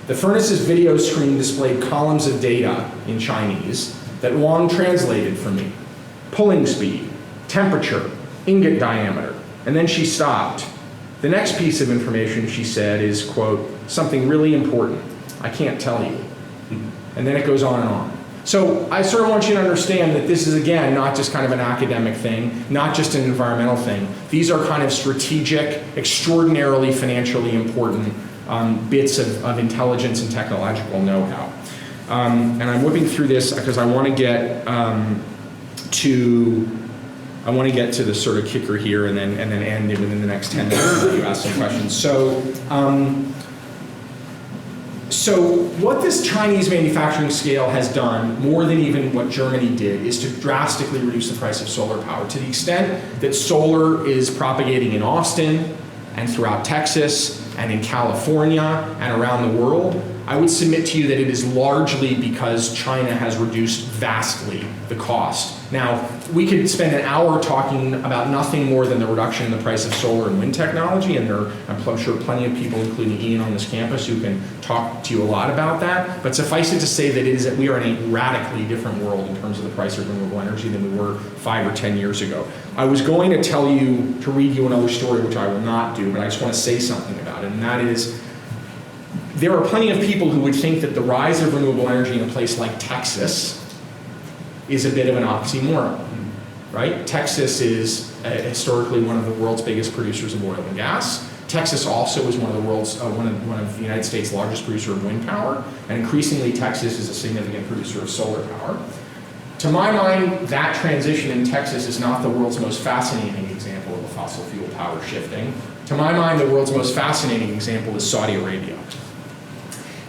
The furnace's video screen displayed columns of data in Chinese that Wang translated for me. Pulling speed, temperature, ingot diameter. And then she stopped. The next piece of information, she said, is, quote, something really important. I can't tell you. And then it goes on and on. So I sort of want you to understand that this is, again, not just kind of an academic thing, not just an environmental thing. These are kind of strategic, extraordinarily financially important bits of intelligence and technological know-how. And I'm whipping through this because I want to get to the sort of kicker here, and then end it within the next 10 minutes if you ask some questions. So what this Chinese manufacturing scale has done, more than even what Germany did, is to drastically reduce the price of solar power. To the extent that solar is propagating in Austin and throughout Texas and in California and around the world, I would submit to you that it is largely because China has reduced vastly the cost. Now, we could spend an hour talking about nothing more than the reduction in the price of solar and wind technology, and I'm sure plenty of people, including Ian on this campus, who can talk to you a lot about that. But suffice it to say that we are in a radically different world in terms of the price of renewable energy than we were 5 or 10 years ago. I was going to read you another story, which I will not do, but I just want to say something about it, and that is, there are plenty of people who would think that the rise of renewable energy in a place like Texas is a bit of an oxymoron, right? Texas is historically one of the world's biggest producers of oil and gas. Texas also is one of the United States' largest producer of wind power, and increasingly Texas is a significant producer of solar power. To my mind, that transition in Texas is not the world's most fascinating example of a fossil fuel power shifting. To my mind, the world's most fascinating example is Saudi Arabia.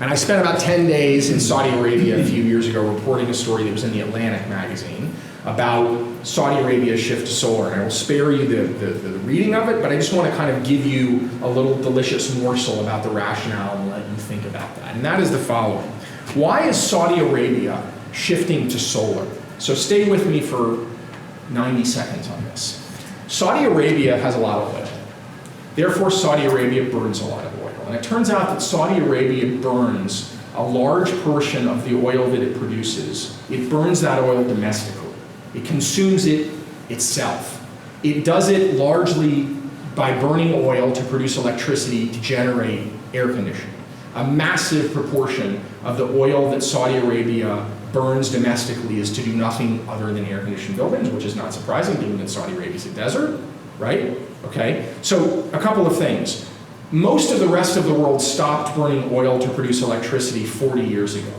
And I spent about 10 days in Saudi Arabia a few years ago reporting a story that was in the Atlantic magazine about Saudi Arabia's shift to solar. And I will spare you the reading of it, but I just want to kind of give you a little delicious morsel about the rationale and let you think about that. And that is the following. Why is Saudi Arabia shifting to solar? So stay with me for 90 seconds on this. Saudi Arabia has a lot of oil. Therefore, Saudi Arabia burns a lot of oil. And it turns out that Saudi Arabia burns a large portion of the oil that it produces. It burns that oil domestically. It consumes it itself. It does it largely by burning oil to produce electricity to generate air conditioning. A massive proportion of the oil that Saudi Arabia burns domestically is to do nothing other than air-conditioned buildings, which is not surprising given that Saudi Arabia is a desert, right? Okay, so a couple of things. Most of the rest of the world stopped burning oil to produce electricity 40 years ago.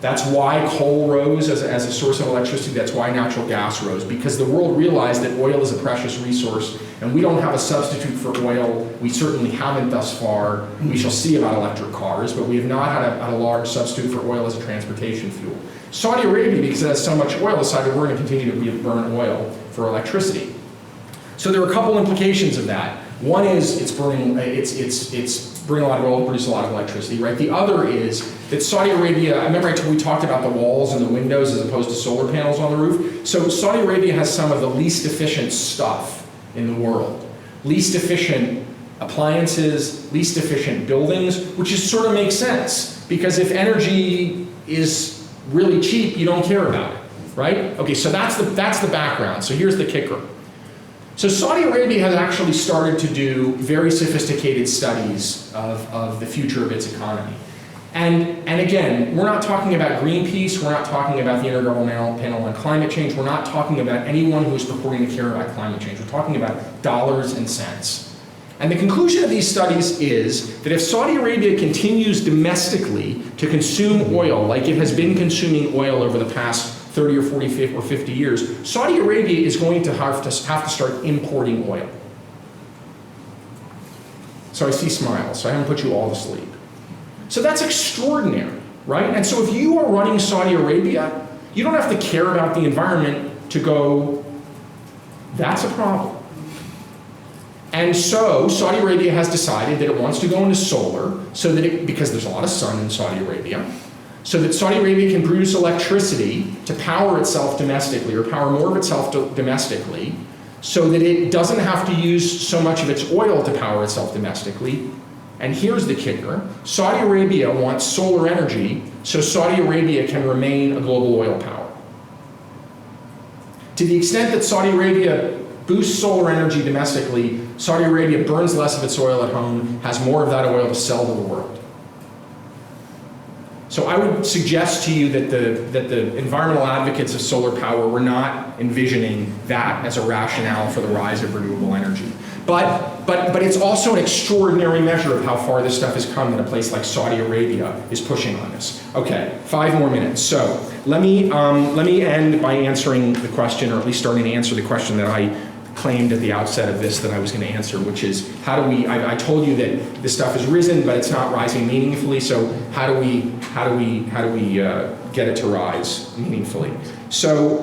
That's why coal rose as a source of electricity. That's why natural gas rose, because the world realized that oil is a precious resource, and we don't have a substitute for oil. We certainly haven't thus far. We shall see about electric cars, but we have not had a large substitute for oil as a transportation fuel. Saudi Arabia, because it has so much oil, decided we're going to continue to burn oil for electricity. So there are a couple implications of that. One is it's burning a lot of oil to produce a lot of electricity, right? The other is that Saudi Arabia, I remember we talked about the walls and the windows as opposed to solar panels on the roof. So Saudi Arabia has some of the least efficient stuff in the world. Least efficient appliances, least efficient buildings, which just sort of makes sense. Because if energy is really cheap, you don't care about it, right? Okay, so that's the background. So here's the kicker. So Saudi Arabia has actually started to do very sophisticated studies of the future of its economy. And again, we're not talking about Greenpeace, we're not talking about the Intergovernmental Panel on Climate Change, we're not talking about anyone who is purporting to care about climate change. We're talking about dollars and cents. And the conclusion of these studies is that if Saudi Arabia continues domestically to consume oil like it has been consuming oil over the past 30 or 40 or 50 years, Saudi Arabia is going to have to start importing oil. So I see smiles, so I haven't put you all to sleep. So that's extraordinary. right? And so if you are running Saudi Arabia, you don't have to care about the environment to go, that's a problem. And so Saudi Arabia has decided that it wants to go into solar so that because there's a lot of sun in Saudi Arabia, so that Saudi Arabia can produce electricity to power itself domestically or power more of itself domestically so that it doesn't have to use so much of its oil to power itself domestically. And here's the kicker. Saudi Arabia wants solar energy so Saudi Arabia can remain a global oil power. To the extent that Saudi Arabia boosts solar energy domestically, Saudi Arabia burns less of its oil at home, has more of that oil to sell to the world. So I would suggest to you that the environmental advocates of solar power were not envisioning that as a rationale for the rise of renewable energy. But it's also an extraordinary measure of how far this stuff has come in a place like Saudi Arabia is pushing on this. Okay, 5 more minutes. So let me end by answering the question, or at least starting to answer the question that I claimed at the outset of this that I was going to answer, which is how do we? I told you that this stuff has risen, but it's not rising meaningfully. So how do we get it to rise meaningfully? So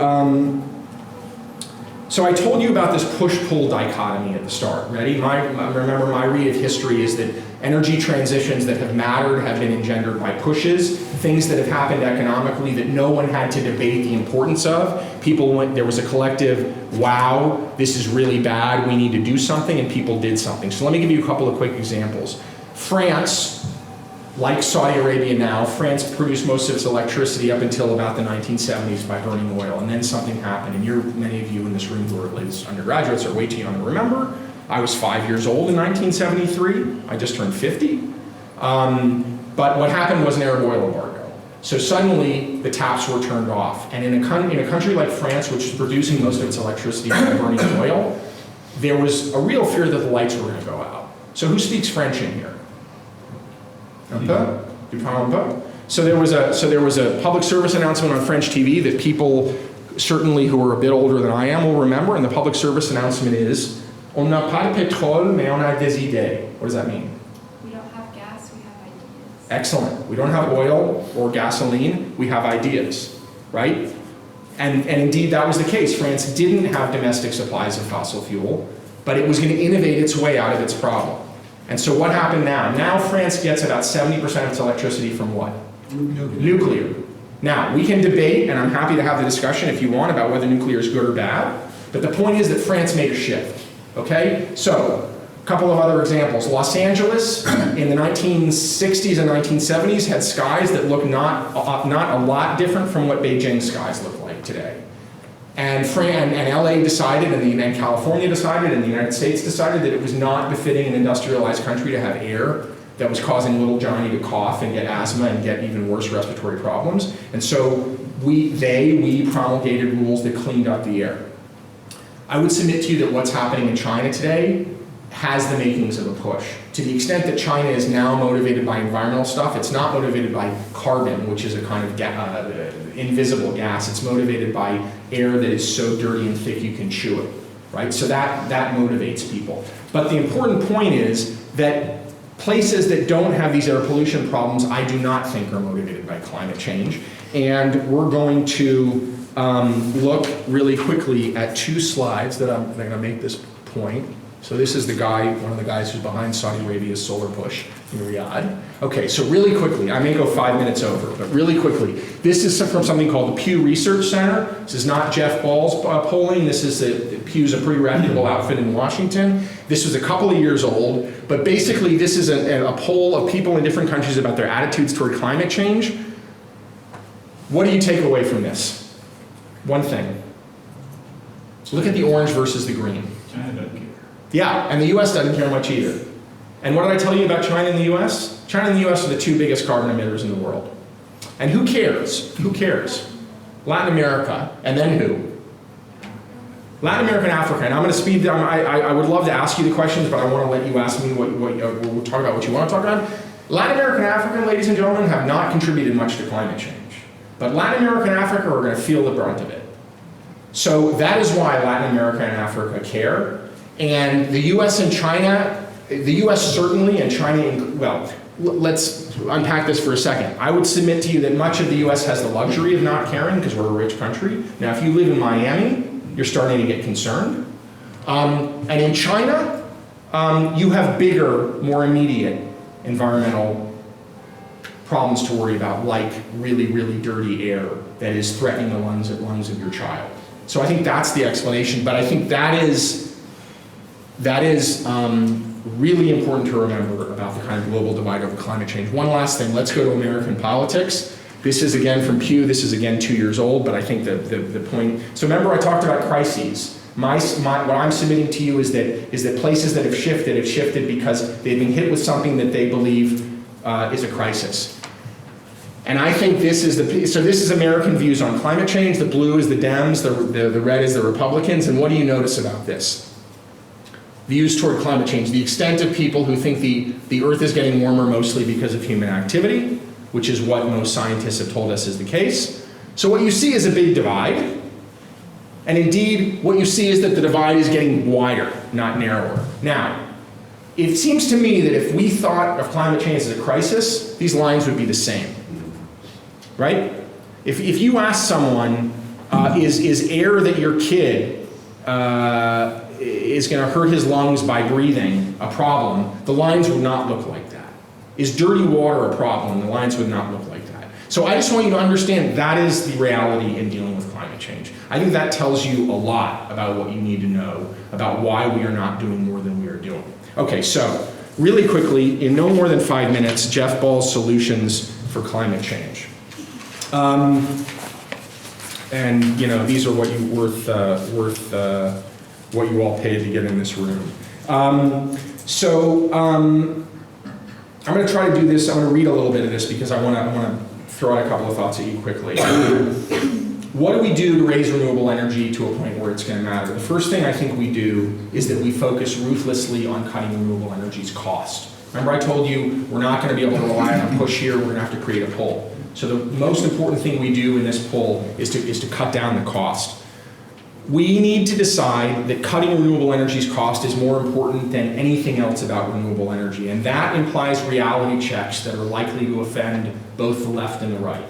I told you about this push-pull dichotomy at the start. Ready? Remember, my read of history is that energy transitions that have mattered have been engendered by pushes, things that have happened economically that no one had to debate the importance of. There was a collective, wow, this is really bad, we need to do something, and people did something. So let me give you a couple of quick examples. France, like Saudi Arabia now, France produced most of its electricity up until about the 1970s by burning oil, and then something happened. And many of you in this room who are latest undergraduates are way too young to remember. I was 5 years old in 1973. I just turned 50. But what happened was an Arab oil embargo. So suddenly the taps were turned off. And in a country like France, which is producing most of its electricity by burning oil, there was a real fear that the lights were going to go out. So who speaks French in here? Un peu? Du parles un peu? So there was a public service announcement on French TV that people, certainly who are a bit older than I am, will remember, and the public service announcement is, on n'a pas de pétrole, mais on a des idées. What does that mean? We don't have gas, we have ideas. Excellent. We don't have oil or gasoline, we have ideas, right? And indeed that was the case. France didn't have domestic supplies of fossil fuel, but it was going to innovate its way out of its problem. And so what happened now? Now France gets about 70% of its electricity from what? Nuclear. Now, we can debate, and I'm happy to have the discussion if you want about whether nuclear is good or bad, but the point is that France made a shift, okay? So, a couple of other examples. Los Angeles in the 1960s and 1970s had skies that looked not a lot different from what Beijing skies look like today. And LA decided, and California decided, and the United States decided that it was not befitting an industrialized country to have air that was causing little Johnny to cough and get asthma and get even worse respiratory problems. And so we promulgated rules that cleaned up the air. I would submit to you that what's happening in China today has the makings of a push. To the extent that China is now motivated by environmental stuff, it's not motivated by carbon, which is a kind of invisible gas. It's motivated by air that is so dirty and thick you can chew it, right? So that motivates people. But the important point is that places that don't have these air pollution problems, I do not think are motivated by climate change. And we're going to look really quickly at 2 slides that I'm going to make this point. So this is one of the guys who's behind Saudi Arabia's solar push in Riyadh. Okay, so really quickly, I may go 5 minutes over, but really quickly, this is from something called the Pew Research Center. This is not Jeff Ball's polling. This is Pew's a pretty reputable outfit in Washington. This was a couple of years old, but basically this is a poll of people in different countries about their attitudes toward climate change. What do you take away from this? One thing. Look at the orange versus the green. China doesn't care. Yeah, and the US doesn't care much either. And what did I tell you about China and the US? China and the US are the 2 biggest carbon emitters in the world. And who cares? Who cares? Latin America, and then who? Latin America and Africa, and I'm going to speed down. I would love to ask you the questions, but I want to let you ask me we'll talk about what you want to talk about. Latin America and Africa, ladies and gentlemen, have not contributed much to climate change. But Latin America and Africa are going to feel the brunt of it. So that is why Latin America and Africa care. And the US and China, the US certainly, and China, well, let's unpack this for a second. I would submit to you that much of the US has the luxury of not caring because we're a rich country. Now, if you live in Miami, you're starting to get concerned. And in China, you have bigger, more immediate environmental problems to worry about, like really, really dirty air that is threatening the lungs of your child. So I think that's the explanation, but I think that is really important to remember about the kind of global divide over climate change. One last thing, let's go to American politics. This is again from Pew, this is again 2 years old, but I think the point, so remember I talked about crises. What I'm submitting to you is that places that have shifted because they've been hit with something that they believe is a crisis. And I think this is American views on climate change. The blue is the Dems, the red is the Republicans, and what do you notice about this? Views toward climate change. The extent of people who think the Earth is getting warmer mostly because of human activity, which is what most scientists have told us is the case. So what you see is a big divide. And indeed, what you see is that the divide is getting wider, not narrower. Now, it seems to me that if we thought of climate change as a crisis, these lines would be the same, right? If you ask someone, is air that your kid is going to hurt his lungs by breathing a problem, the lines would not look like that. Is dirty water a problem? The lines would not look like that. So I just want you to understand that is the reality in dealing with climate change. I think that tells you a lot about what you need to know about why we are not doing more than we are doing. Okay, so really quickly, in no more than 5 minutes, Jeff Ball's solutions for climate change. And you know, these are what you what you all paid to get in this room. I'm going to try to do this. I'm going to read a little bit of this because I want to throw out a couple of thoughts at you quickly. What do we do to raise renewable energy to a point where it's going to matter? The first thing I think we do is that we focus ruthlessly on cutting renewable energy's cost. Remember I told you we're not going to be able to rely on a push here, we're going to have to create a pull. So the most important thing we do in this pull is to cut down the cost. We need to decide that cutting renewable energy's cost is more important than anything else about renewable energy, and that implies reality checks that are likely to offend both the left and the right.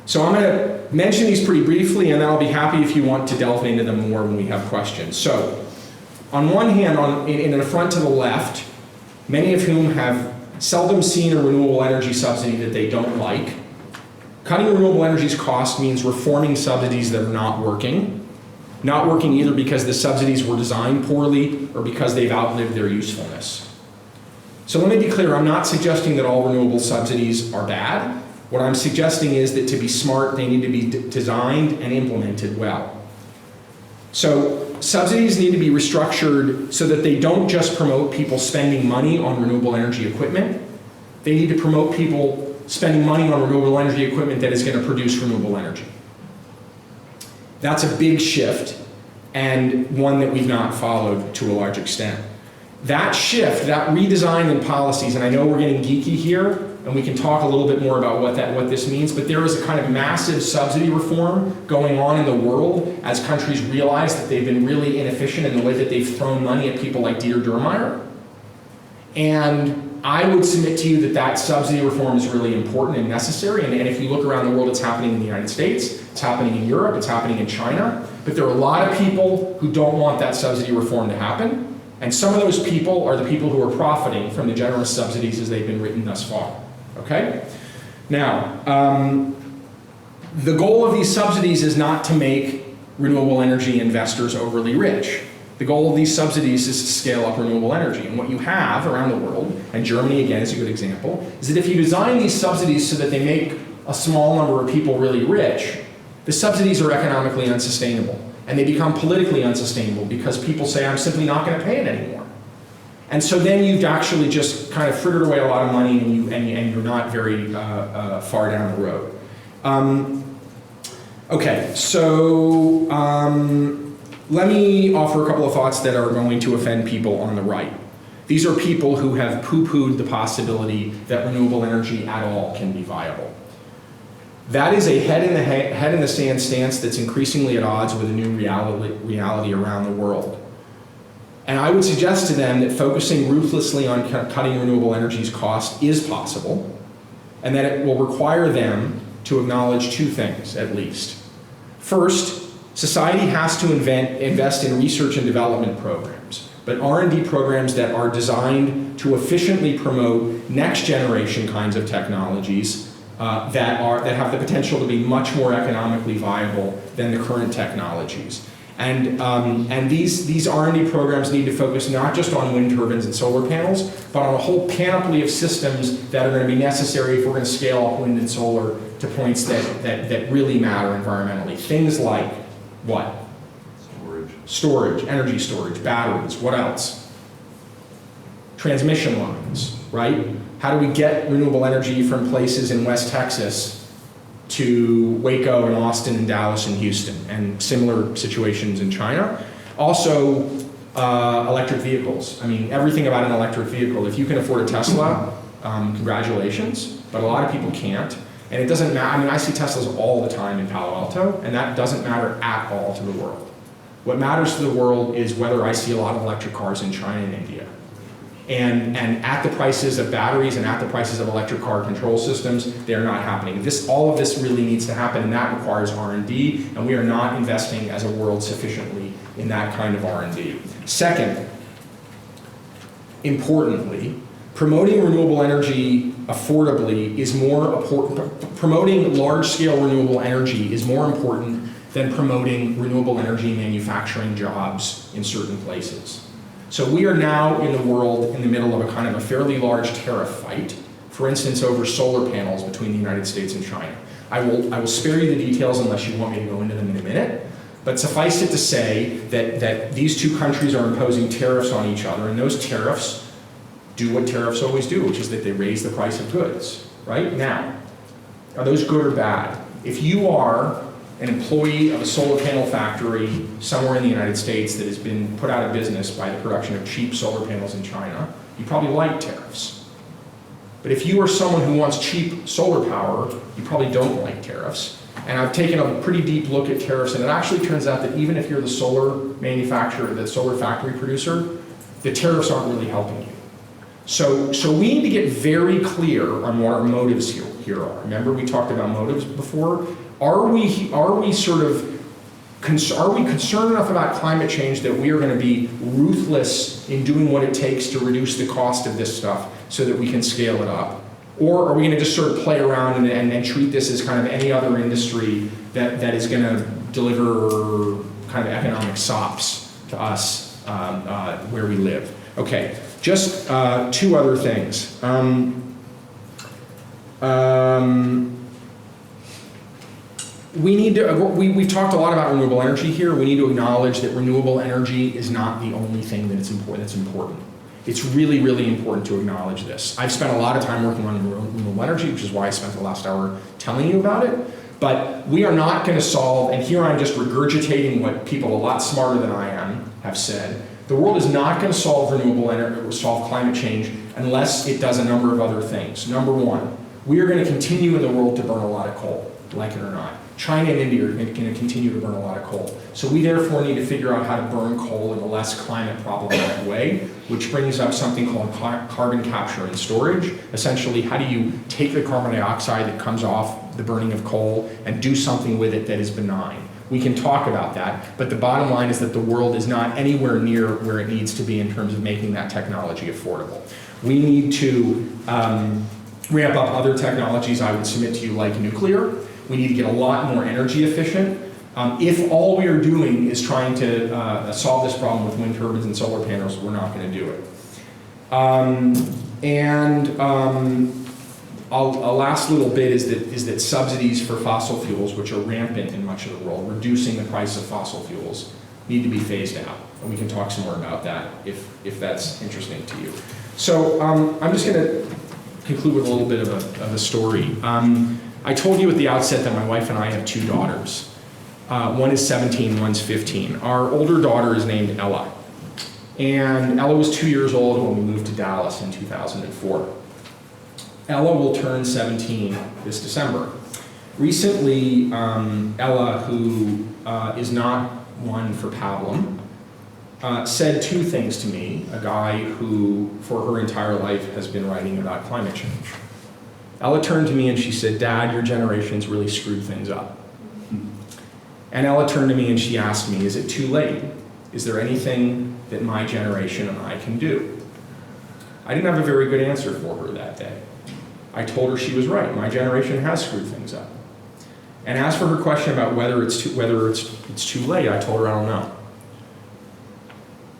So I'm going to mention these pretty briefly, and then I'll be happy if you want to delve into them more when we have questions. So, on one hand, in an affront to the left, many of whom have seldom seen a renewable energy subsidy that they don't like, cutting renewable energy's cost means reforming subsidies that are not working either because the subsidies were designed poorly or because they've outlived their usefulness. So let me be clear, I'm not suggesting that all renewable subsidies are bad. What I'm suggesting is that to be smart, they need to be designed and implemented well. So subsidies need to be restructured so that they don't just promote people spending money on renewable energy equipment. They need to promote people spending money on renewable energy equipment that is going to produce renewable energy. That's a big shift, and one that we've not followed to a large extent. That shift, that redesign in policies, and I know we're getting geeky here, and we can talk a little bit more about what this means, but there is a kind of massive subsidy reform going on in the world as countries realize that they've been really inefficient in the way that they've thrown money at people like Dieter Durmeyer. And I would submit to you that subsidy reform is really important and necessary, and if you look around the world, it's happening in the United States, it's happening in Europe, it's happening in China, but there are a lot of people who don't want that subsidy reform to happen, and some of those people are the people who are profiting from the generous subsidies as they've been written thus far, okay? Now, the goal of these subsidies is not to make renewable energy investors overly rich. The goal of these subsidies is to scale up renewable energy. And what you have around the world, and Germany again is a good example, is that if you design these subsidies so that they make a small number of people really rich, the subsidies are economically unsustainable. And they become politically unsustainable because people say, I'm simply not going to pay it anymore. And so then you've actually just kind of frittered away a lot of money and you're not very far down the road. Okay, so let me offer a couple of thoughts that are going to offend people on the right. These are people who have poo-pooed the possibility that renewable energy at all can be viable. That is a head in the sand stance that's increasingly at odds with a new reality around the world. And I would suggest to them that focusing ruthlessly on cutting renewable energy's cost is possible, and that it will require them to acknowledge two things, at least. First, society has to invest in research and development programs, but R&D programs that are designed to efficiently promote next generation kinds of technologies that have the potential to be much more economically viable than the current technologies. And these R&D programs need to focus not just on wind turbines and solar panels, but on a whole panoply of systems that are going to be necessary if we're going to scale up wind and solar to points that really matter environmentally. Things like what? Storage, energy storage, batteries, what else? Transmission lines, right? How do we get renewable energy from places in West Texas to Waco and Austin and Dallas and Houston, and similar situations in China? Also, electric vehicles. I mean, everything about an electric vehicle. If you can afford a Tesla, congratulations, but a lot of people can't. And it doesn't matter. I mean, I see Teslas all the time in Palo Alto, and that doesn't matter at all to the world. What matters to the world is whether I see a lot of electric cars in China and India. And at the prices of batteries and at the prices of electric car control systems, they're not happening. All of this really needs to happen, and that requires R&D, and we are not investing as a world sufficiently in that kind of R&D. Second, importantly, promoting renewable energy affordably is more important. Promoting large-scale renewable energy is more important than promoting renewable energy manufacturing jobs in certain places. So we are now in the world in the middle of a kind of a fairly large tariff fight, for instance, over solar panels between the United States and China. I will spare you the details unless you want me to go into them in a minute, but suffice it to say that these two countries are imposing tariffs on each other, and those tariffs do what tariffs always do, which is that they raise the price of goods, right? Now, are those good or bad? If you are an employee of a solar panel factory somewhere in the United States that has been put out of business by the production of cheap solar panels in China, you probably like tariffs. But if you are someone who wants cheap solar power, you probably don't like tariffs. And I've taken a pretty deep look at tariffs, and it actually turns out that even if you're the solar manufacturer, the solar factory producer, the tariffs aren't really helping you. So we need to get very clear on what our motives here are. Remember, we talked about motives before? Are we concerned enough about climate change that we are going to be ruthless in doing what it takes to reduce the cost of this stuff so that we can scale it up? Or are we going to just sort of play around and treat this as kind of any other industry that is going to deliver kind of economic sops to us where we live? Okay, just two other things. We've talked a lot about renewable energy here. We need to acknowledge that renewable energy is not the only thing that's important. It's really, really important to acknowledge this. I've spent a lot of time working on renewable energy, which is why I spent the last hour telling you about it. But we are not going to solve, and here I'm just regurgitating what people a lot smarter than I am have said. The world is not going to solve solve climate change unless it does a number of other things. Number one, we are going to continue in the world to burn a lot of coal, like it or not. China and India are going to continue to burn a lot of coal. So we therefore need to figure out how to burn coal in a less climate problematic way, which brings up something called carbon capture and storage. Essentially, how do you take the carbon dioxide that comes off the burning of coal and do something with it that is benign? We can talk about that, but the bottom line is that the world is not anywhere near where it needs to be in terms of making that technology affordable. We need to ramp up other technologies I would submit to you, like nuclear. We need to get a lot more energy efficient. If all we are doing is trying to solve this problem with wind turbines and solar panels, we're not going to do it. A last little bit is that subsidies for fossil fuels, which are rampant in much of the world, reducing the price of fossil fuels, need to be phased out. And we can talk some more about that if that's interesting to you. So I'm just going to conclude with a little bit of a story. I told you at the outset that my wife and I have two daughters. One is 17, one's 15. Our older daughter is named Ella. And Ella was 2 years old when we moved to Dallas in 2004. Ella will turn 17 this December. Recently, Ella, who is not one for pablum, said two things to me, a guy who, for her entire life, has been writing about climate change. Ella turned to me and she said, "Dad, your generation's really screwed things up." And Ella turned to me and she asked me, "Is it too late? Is there anything that my generation and I can do?" I didn't have a very good answer for her that day. I told her she was right. My generation has screwed things up. And as for her question about whether it's too late, I told her I don't know.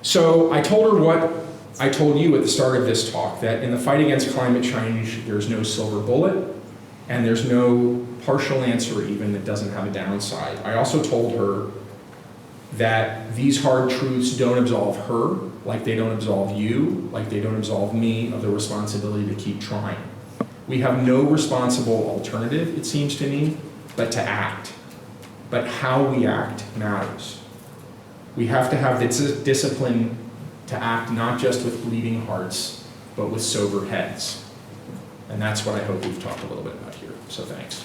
So I told her what I told you at the start of this talk, that in the fight against climate change, there's no silver bullet, and there's no partial answer even that doesn't have a downside. I also told her that these hard truths don't absolve her, like they don't absolve you, like they don't absolve me of the responsibility to keep trying. We have no responsible alternative, it seems to me, but to act. But how we act matters. We have to have the discipline to act not just with bleeding hearts, but with sober heads. And that's what I hope we've talked a little bit about here. So thanks.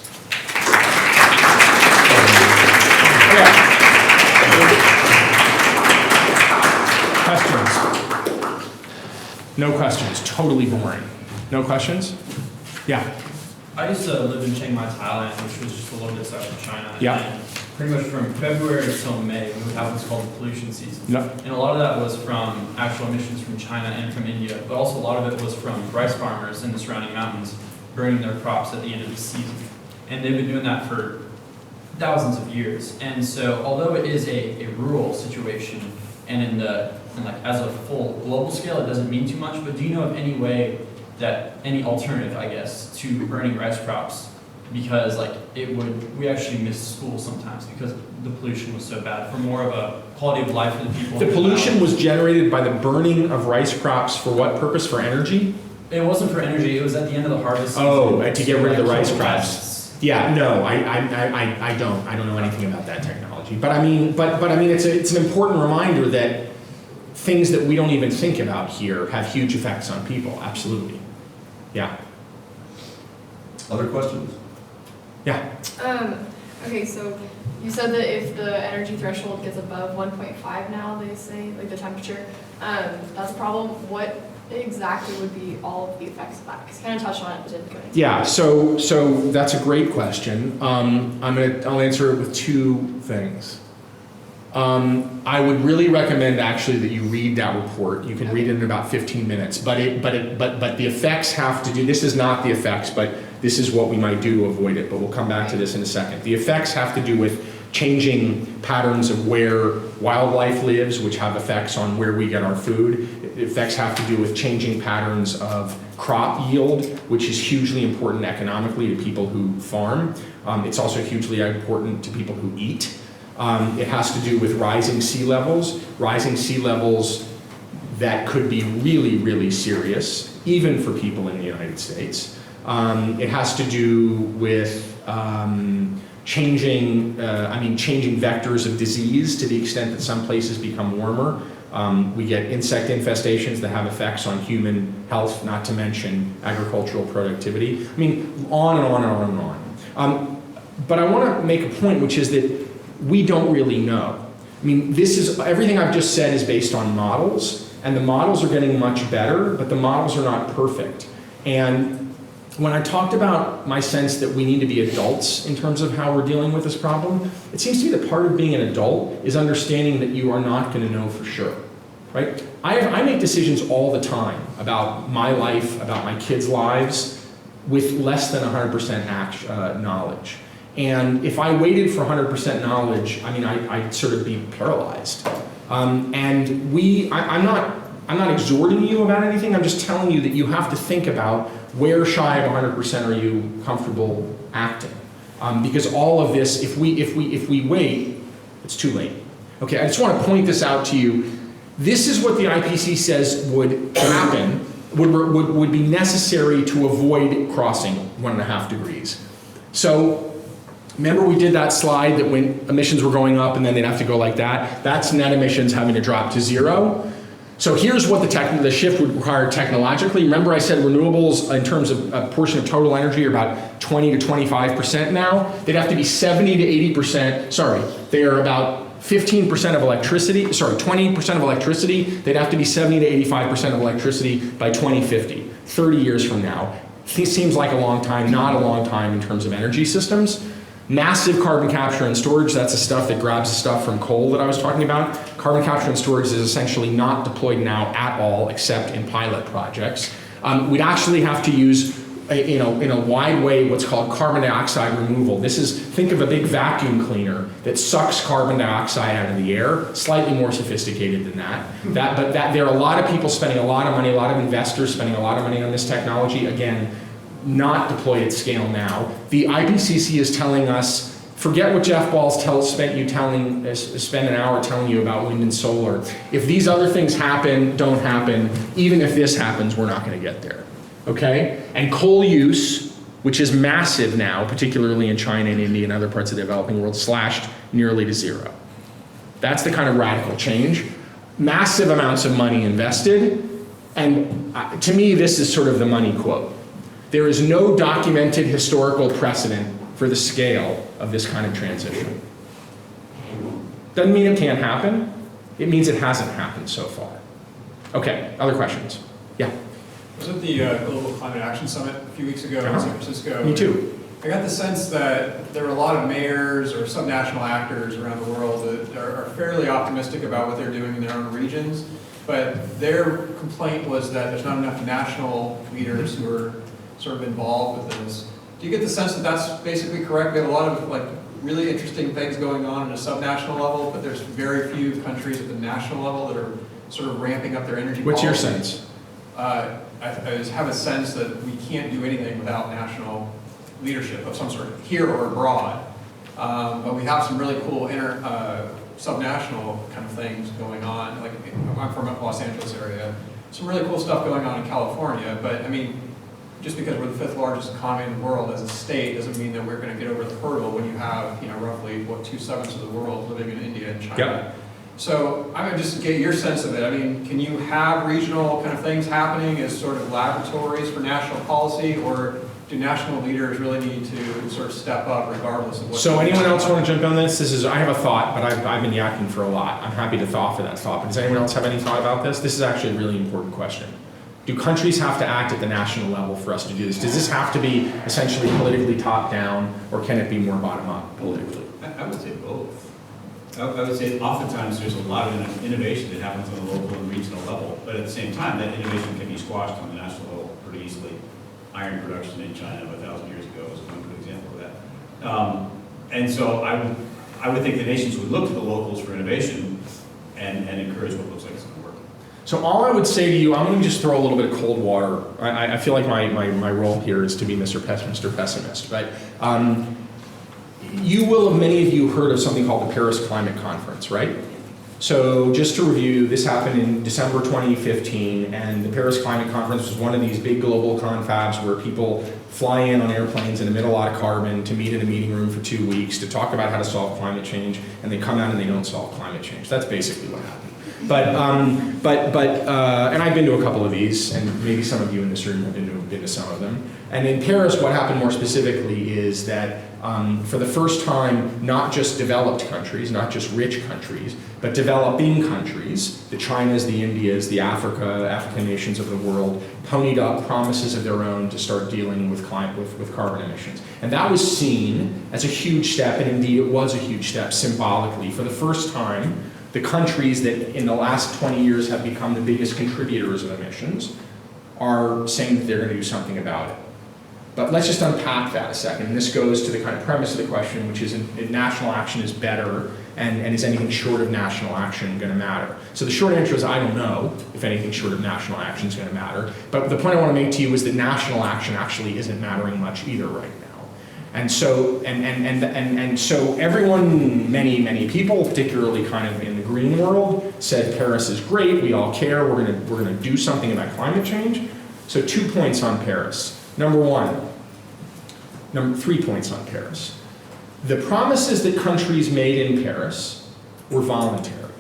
Questions? No questions. Totally boring. No questions? Yeah. I used to live in Chiang Mai, Thailand, which was just a little bit south of China. Yeah. And pretty much from February until May, we would have what's called the pollution season. Yeah. And a lot of that was from actual emissions from China and from India, but also a lot of it was from rice farmers in the surrounding mountains burning their crops at the end of the season. And they've been doing that for thousands of years. And so although it is a rural situation, and as a full global scale, it doesn't mean too much, but do you know of any way any alternative, I guess, to burning rice crops? Because we actually miss school sometimes because the pollution was so bad, for more of a quality of life for the people. The pollution was generated by the burning of rice crops for what purpose? For energy? It wasn't for energy, it was at the end of the harvest season. Oh, to get rid of the rice Like, crops. Yeah, no, I don't know anything about that technology. But I mean, it's an important reminder that things that we don't even think about here have huge effects on people. Absolutely. Yeah. Other questions? Yeah. Okay, so you said that if the energy threshold gets above 1.5 now, they say, like the temperature, that's a problem. What exactly would be all of the effects of that? Because you kind of touched on it, but didn't go into it. Yeah, so that's a great question. I'll answer it with two things. I would really recommend actually that you read that report. You can read it in about 15 minutes, but the effects have to do, this is not the effects, but this is what we might do to avoid it, but we'll come back to this in a second. The effects have to do with changing patterns of where wildlife lives, which have effects on where we get our food. The effects have to do with changing patterns of crop yield, which is hugely important economically to people who farm. It's also hugely important to people who eat. It has to do with rising sea levels that could be really, really serious, even for people in the United States. It has to do with changing vectors of disease to the extent that some places become warmer. We get insect infestations that have effects on human health, not to mention agricultural productivity. I mean, on and on and on and on. But I want to make a point, which is that we don't really know. I mean, everything I've just said is based on models, and the models are getting much better, but the models are not perfect. And when I talked about my sense that we need to be adults in terms of how we're dealing with this problem, it seems to me that part of being an adult is understanding that you are not going to know for sure, right? I make decisions all the time about my life, about my kids' lives, with less than 100% knowledge. And if I waited for 100% knowledge, I mean, I'd sort of be paralyzed. I'm not exhorting you about anything. I'm just telling you that you have to think about where shy of 100% are you comfortable acting. Because all of this, if we wait, it's too late. Okay, I just want to point this out to you. This is what the Ipcc says would happen, would be necessary to avoid crossing 1.5 degrees. So, remember we did that slide that when emissions were going up and then they'd have to go like that? That's net emissions having to drop to 0. So here's what the shift would require technologically. Remember I said renewables in terms of a portion of total energy are about 20 to 25% now? They'd have to be 70 to 80%, they are about 15% of electricity, 20% of electricity, they'd have to be 70 to 85% of electricity by 2050, 30 years from now. It seems like a long time, not a long time in terms of energy systems. Massive carbon capture and storage, that's the stuff that grabs the stuff from coal that I was talking about. Carbon capture and storage is essentially not deployed now at all, except in pilot projects. We'd actually have to use, in a wide way, what's called carbon dioxide removal. This is, think of a big vacuum cleaner that sucks carbon dioxide out of the air, slightly more sophisticated than that. But there are a lot of people spending a lot of money, a lot of investors spending a lot of money on this technology. Again, not deployed at scale now. The IPCC is telling us, forget what Jeff Walls spent an hour telling you about wind and solar. If these other things don't happen, even if this happens, we're not going to get there. Okay? And coal use, which is massive now, particularly in China and India and other parts of the developing world, slashed nearly to zero. That's the kind of radical change. Massive amounts of money invested, and to me, this is sort of the money quote. There is no documented historical precedent for the scale of this kind of transition. Doesn't mean it can't happen. It means it hasn't happened so far. Okay, other questions? Yeah. I was at the Global Climate Action Summit a few weeks ago in San Francisco. Me too. I got the sense that there were a lot of mayors or subnational actors around the world that are fairly optimistic about what they're doing in their own regions, but their complaint was that there's not enough national leaders who are sort of involved with this. Do you get the sense that that's basically correct? We have a lot of really interesting things going on at a subnational level, but there's very few countries at the national level that are sort of ramping up their energy What's your policy. sense? I just have a sense that we can't do anything without national leadership of some sort, here or abroad. But we have some really cool subnational kind of things going on. Like, I'm from the Los Angeles area. Some really cool stuff going on in California, but I mean, just because we're the 5th largest economy in the world as a state doesn't mean that we're going to get over the hurdle when you have, roughly, 2/7 of the world living in India and China. Yep. So I'm going to just get your sense of it. I mean, can you have regional kind of things happening as sort of laboratories for national policy, or do national leaders really need to sort of step up regardless of what? So anyone else want to jump on this? I have a thought, but I've been yakking for a lot. I'm happy to thought for that thought, but does anyone else have any thought about this? This is actually a really important question. Do countries have to act at the national level for us to do this? Does this have to be essentially politically top down, or can it be more bottom up politically? I would say both. I would say oftentimes there's a lot of innovation that happens on the local and regional level, but at the same time, that innovation can be squashed on the national level pretty easily. Iron production in China 1,000 years ago is one good example of that. And so I would think the nations would look to the locals for innovation and encourage what looks like it's going to work. So all I would say to you, I'm going to just throw a little bit of cold water. I feel like my role here is to be Mr. Pessimist, but many of you heard of something called the Paris Climate Conference, right? So just to review, this happened in December 2015, and the Paris Climate Conference was one of these big global confabs where people fly in on airplanes and emit a lot of carbon to meet in a meeting room for 2 weeks to talk about how to solve climate change, and they come out and they don't solve climate change. That's basically what happened. And I've been to a couple of these, and maybe some of you in this room have been to some of them. And in Paris, what happened more specifically is that for the first time, not just developed countries, not just rich countries, but developing countries, the Chinas, the Indias, the African nations of the world, ponied up promises of their own to start dealing with carbon emissions. And that was seen as a huge step, and indeed it was a huge step symbolically. For the first time, the countries that in the last 20 years have become the biggest contributors of emissions are saying that they're going to do something about it. But let's just unpack that a second. And this goes to the kind of premise of the question, which is if national action is better, and is anything short of national action going to matter? So the short answer is I don't know if anything short of national action is going to matter. But the point I want to make to you is that national action actually isn't mattering much either right now. And so, and so everyone, many people, particularly kind of in the green world, said Paris is great, we all care, we're gonna do something about climate change. So 2 points on Paris. Number 3 points on Paris. The promises that countries made in Paris were voluntary.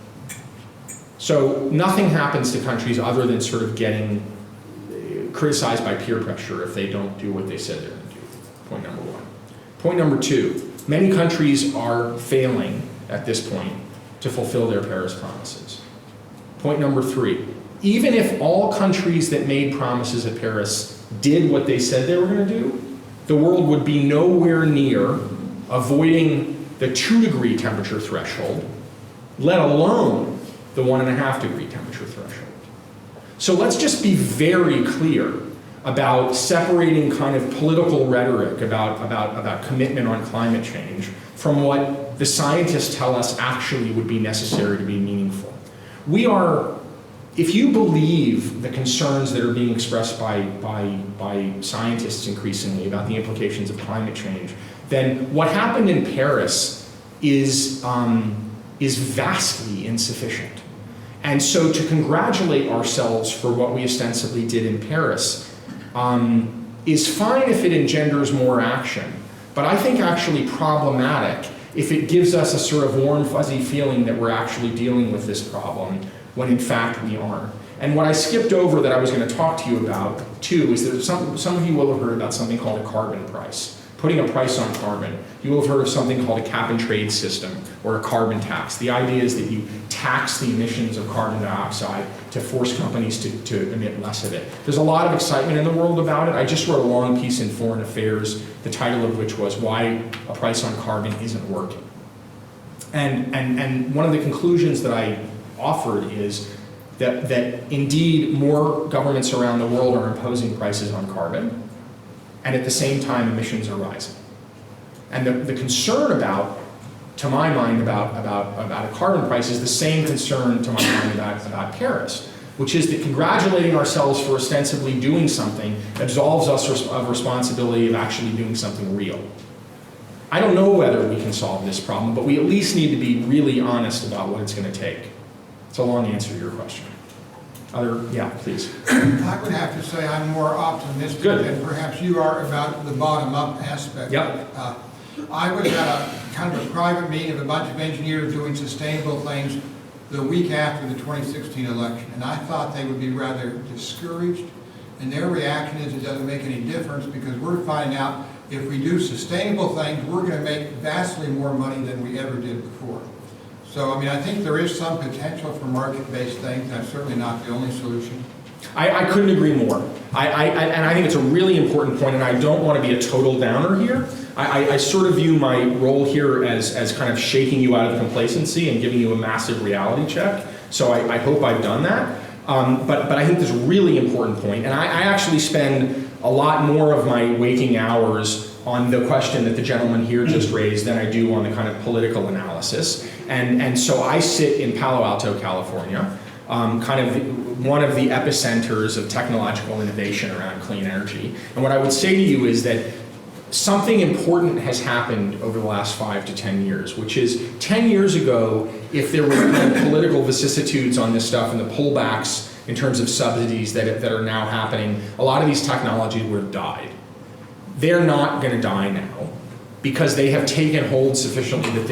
So nothing happens to countries other than sort of getting criticized by peer pressure if they don't do what they said they're gonna do. Point number 1. Point number 2, many countries are failing at this point to fulfill their Paris promises. Point number 3, even if all countries that made promises at Paris did what they said they were going to do, the world would be nowhere near avoiding the 2-degree temperature threshold, let alone the 1.5-degree temperature threshold. So let's just be very clear about separating kind of political rhetoric about commitment on climate change from what the scientists tell us actually would be necessary to be meaningful. If you believe the concerns that are being expressed by scientists increasingly about the implications of climate change, then what happened in Paris is vastly insufficient. And so to congratulate ourselves for what we ostensibly did in Paris is fine if it engenders more action, but I think actually problematic if it gives us a sort of warm, fuzzy feeling that we're actually dealing with this problem, when in fact we aren't. And what I skipped over that I was going to talk to you about, too, is that some of you will have heard about something called a carbon price, putting a price on carbon. You will have heard of something called a cap-and-trade system, or a carbon tax. The idea is that you tax the emissions of carbon dioxide to force companies to emit less of it. There's a lot of excitement in the world about it. I just wrote a long piece in Foreign Affairs, the title of which was Why a Price on Carbon Isn't Working. And one of the conclusions that I offered is that indeed more governments around the world are imposing prices on carbon, and at the same time emissions are rising. And the concern to my mind about a carbon price is the same concern to my mind about Paris, which is that congratulating ourselves for ostensibly doing something absolves us of responsibility of actually doing something real. I don't know whether we can solve this problem, but we at least need to be really honest about what it's going to take. It's a long answer to your question. Yeah, please. I would have to say I'm more optimistic than perhaps you are about the bottom-up aspect. Yep. I was at a kind of a private meeting of a bunch of engineers doing sustainable claims the week after the 2016 election, and I thought they would be rather discouraged, and their reaction is it doesn't make any difference because we're finding out if we do sustainable things, we're going to make vastly more money than we ever did before. So, I mean, I think there is some potential for market-based things. That's certainly not the only solution. I couldn't agree more. And I think it's a really important point, and I don't want to be a total downer here. I sort of view my role here as kind of shaking you out of complacency and giving you a massive reality check. So I hope I've done that. But I think this is a really important point, and I actually spend a lot more of my waking hours on the question that the gentleman here just raised than I do on the kind of political analysis. And so I sit in Palo Alto, California, kind of one of the epicenters of technological innovation around clean energy. And what I would say to you is that something important has happened over the last 5 to 10 years, which is 10 years ago, if there were kind of political vicissitudes on this stuff and the pullbacks in terms of subsidies that are now happening, a lot of these technologies would have died. They're not going to die now because they have taken hold sufficiently that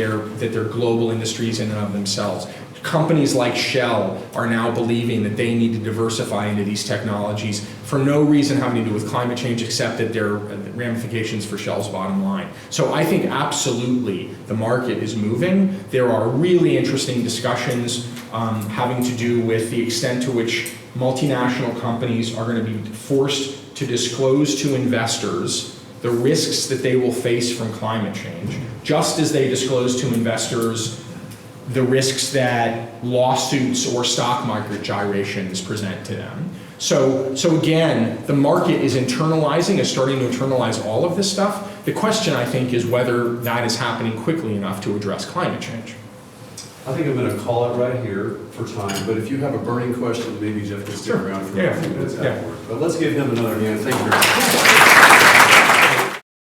they're global industries in and of themselves. Companies like Shell are now believing that they need to diversify into these technologies for no reason having to do with climate change except that there are ramifications for Shell's bottom line. So I think absolutely the market is moving. There are really interesting discussions having to do with the extent to which multinational companies are going to be forced to disclose to investors the risks that they will face from climate change, just as they disclose to investors the risks that lawsuits or stock market gyrations present to them. So again, the market is starting to internalize all of this stuff. The question, I think, is whether that is happening quickly enough to address climate change. I think I'm going to call it right here for time, but if you have a burning question, maybe Jeff can stick around for a few minutes afterwards. But let's give him another hand. Thank you very much.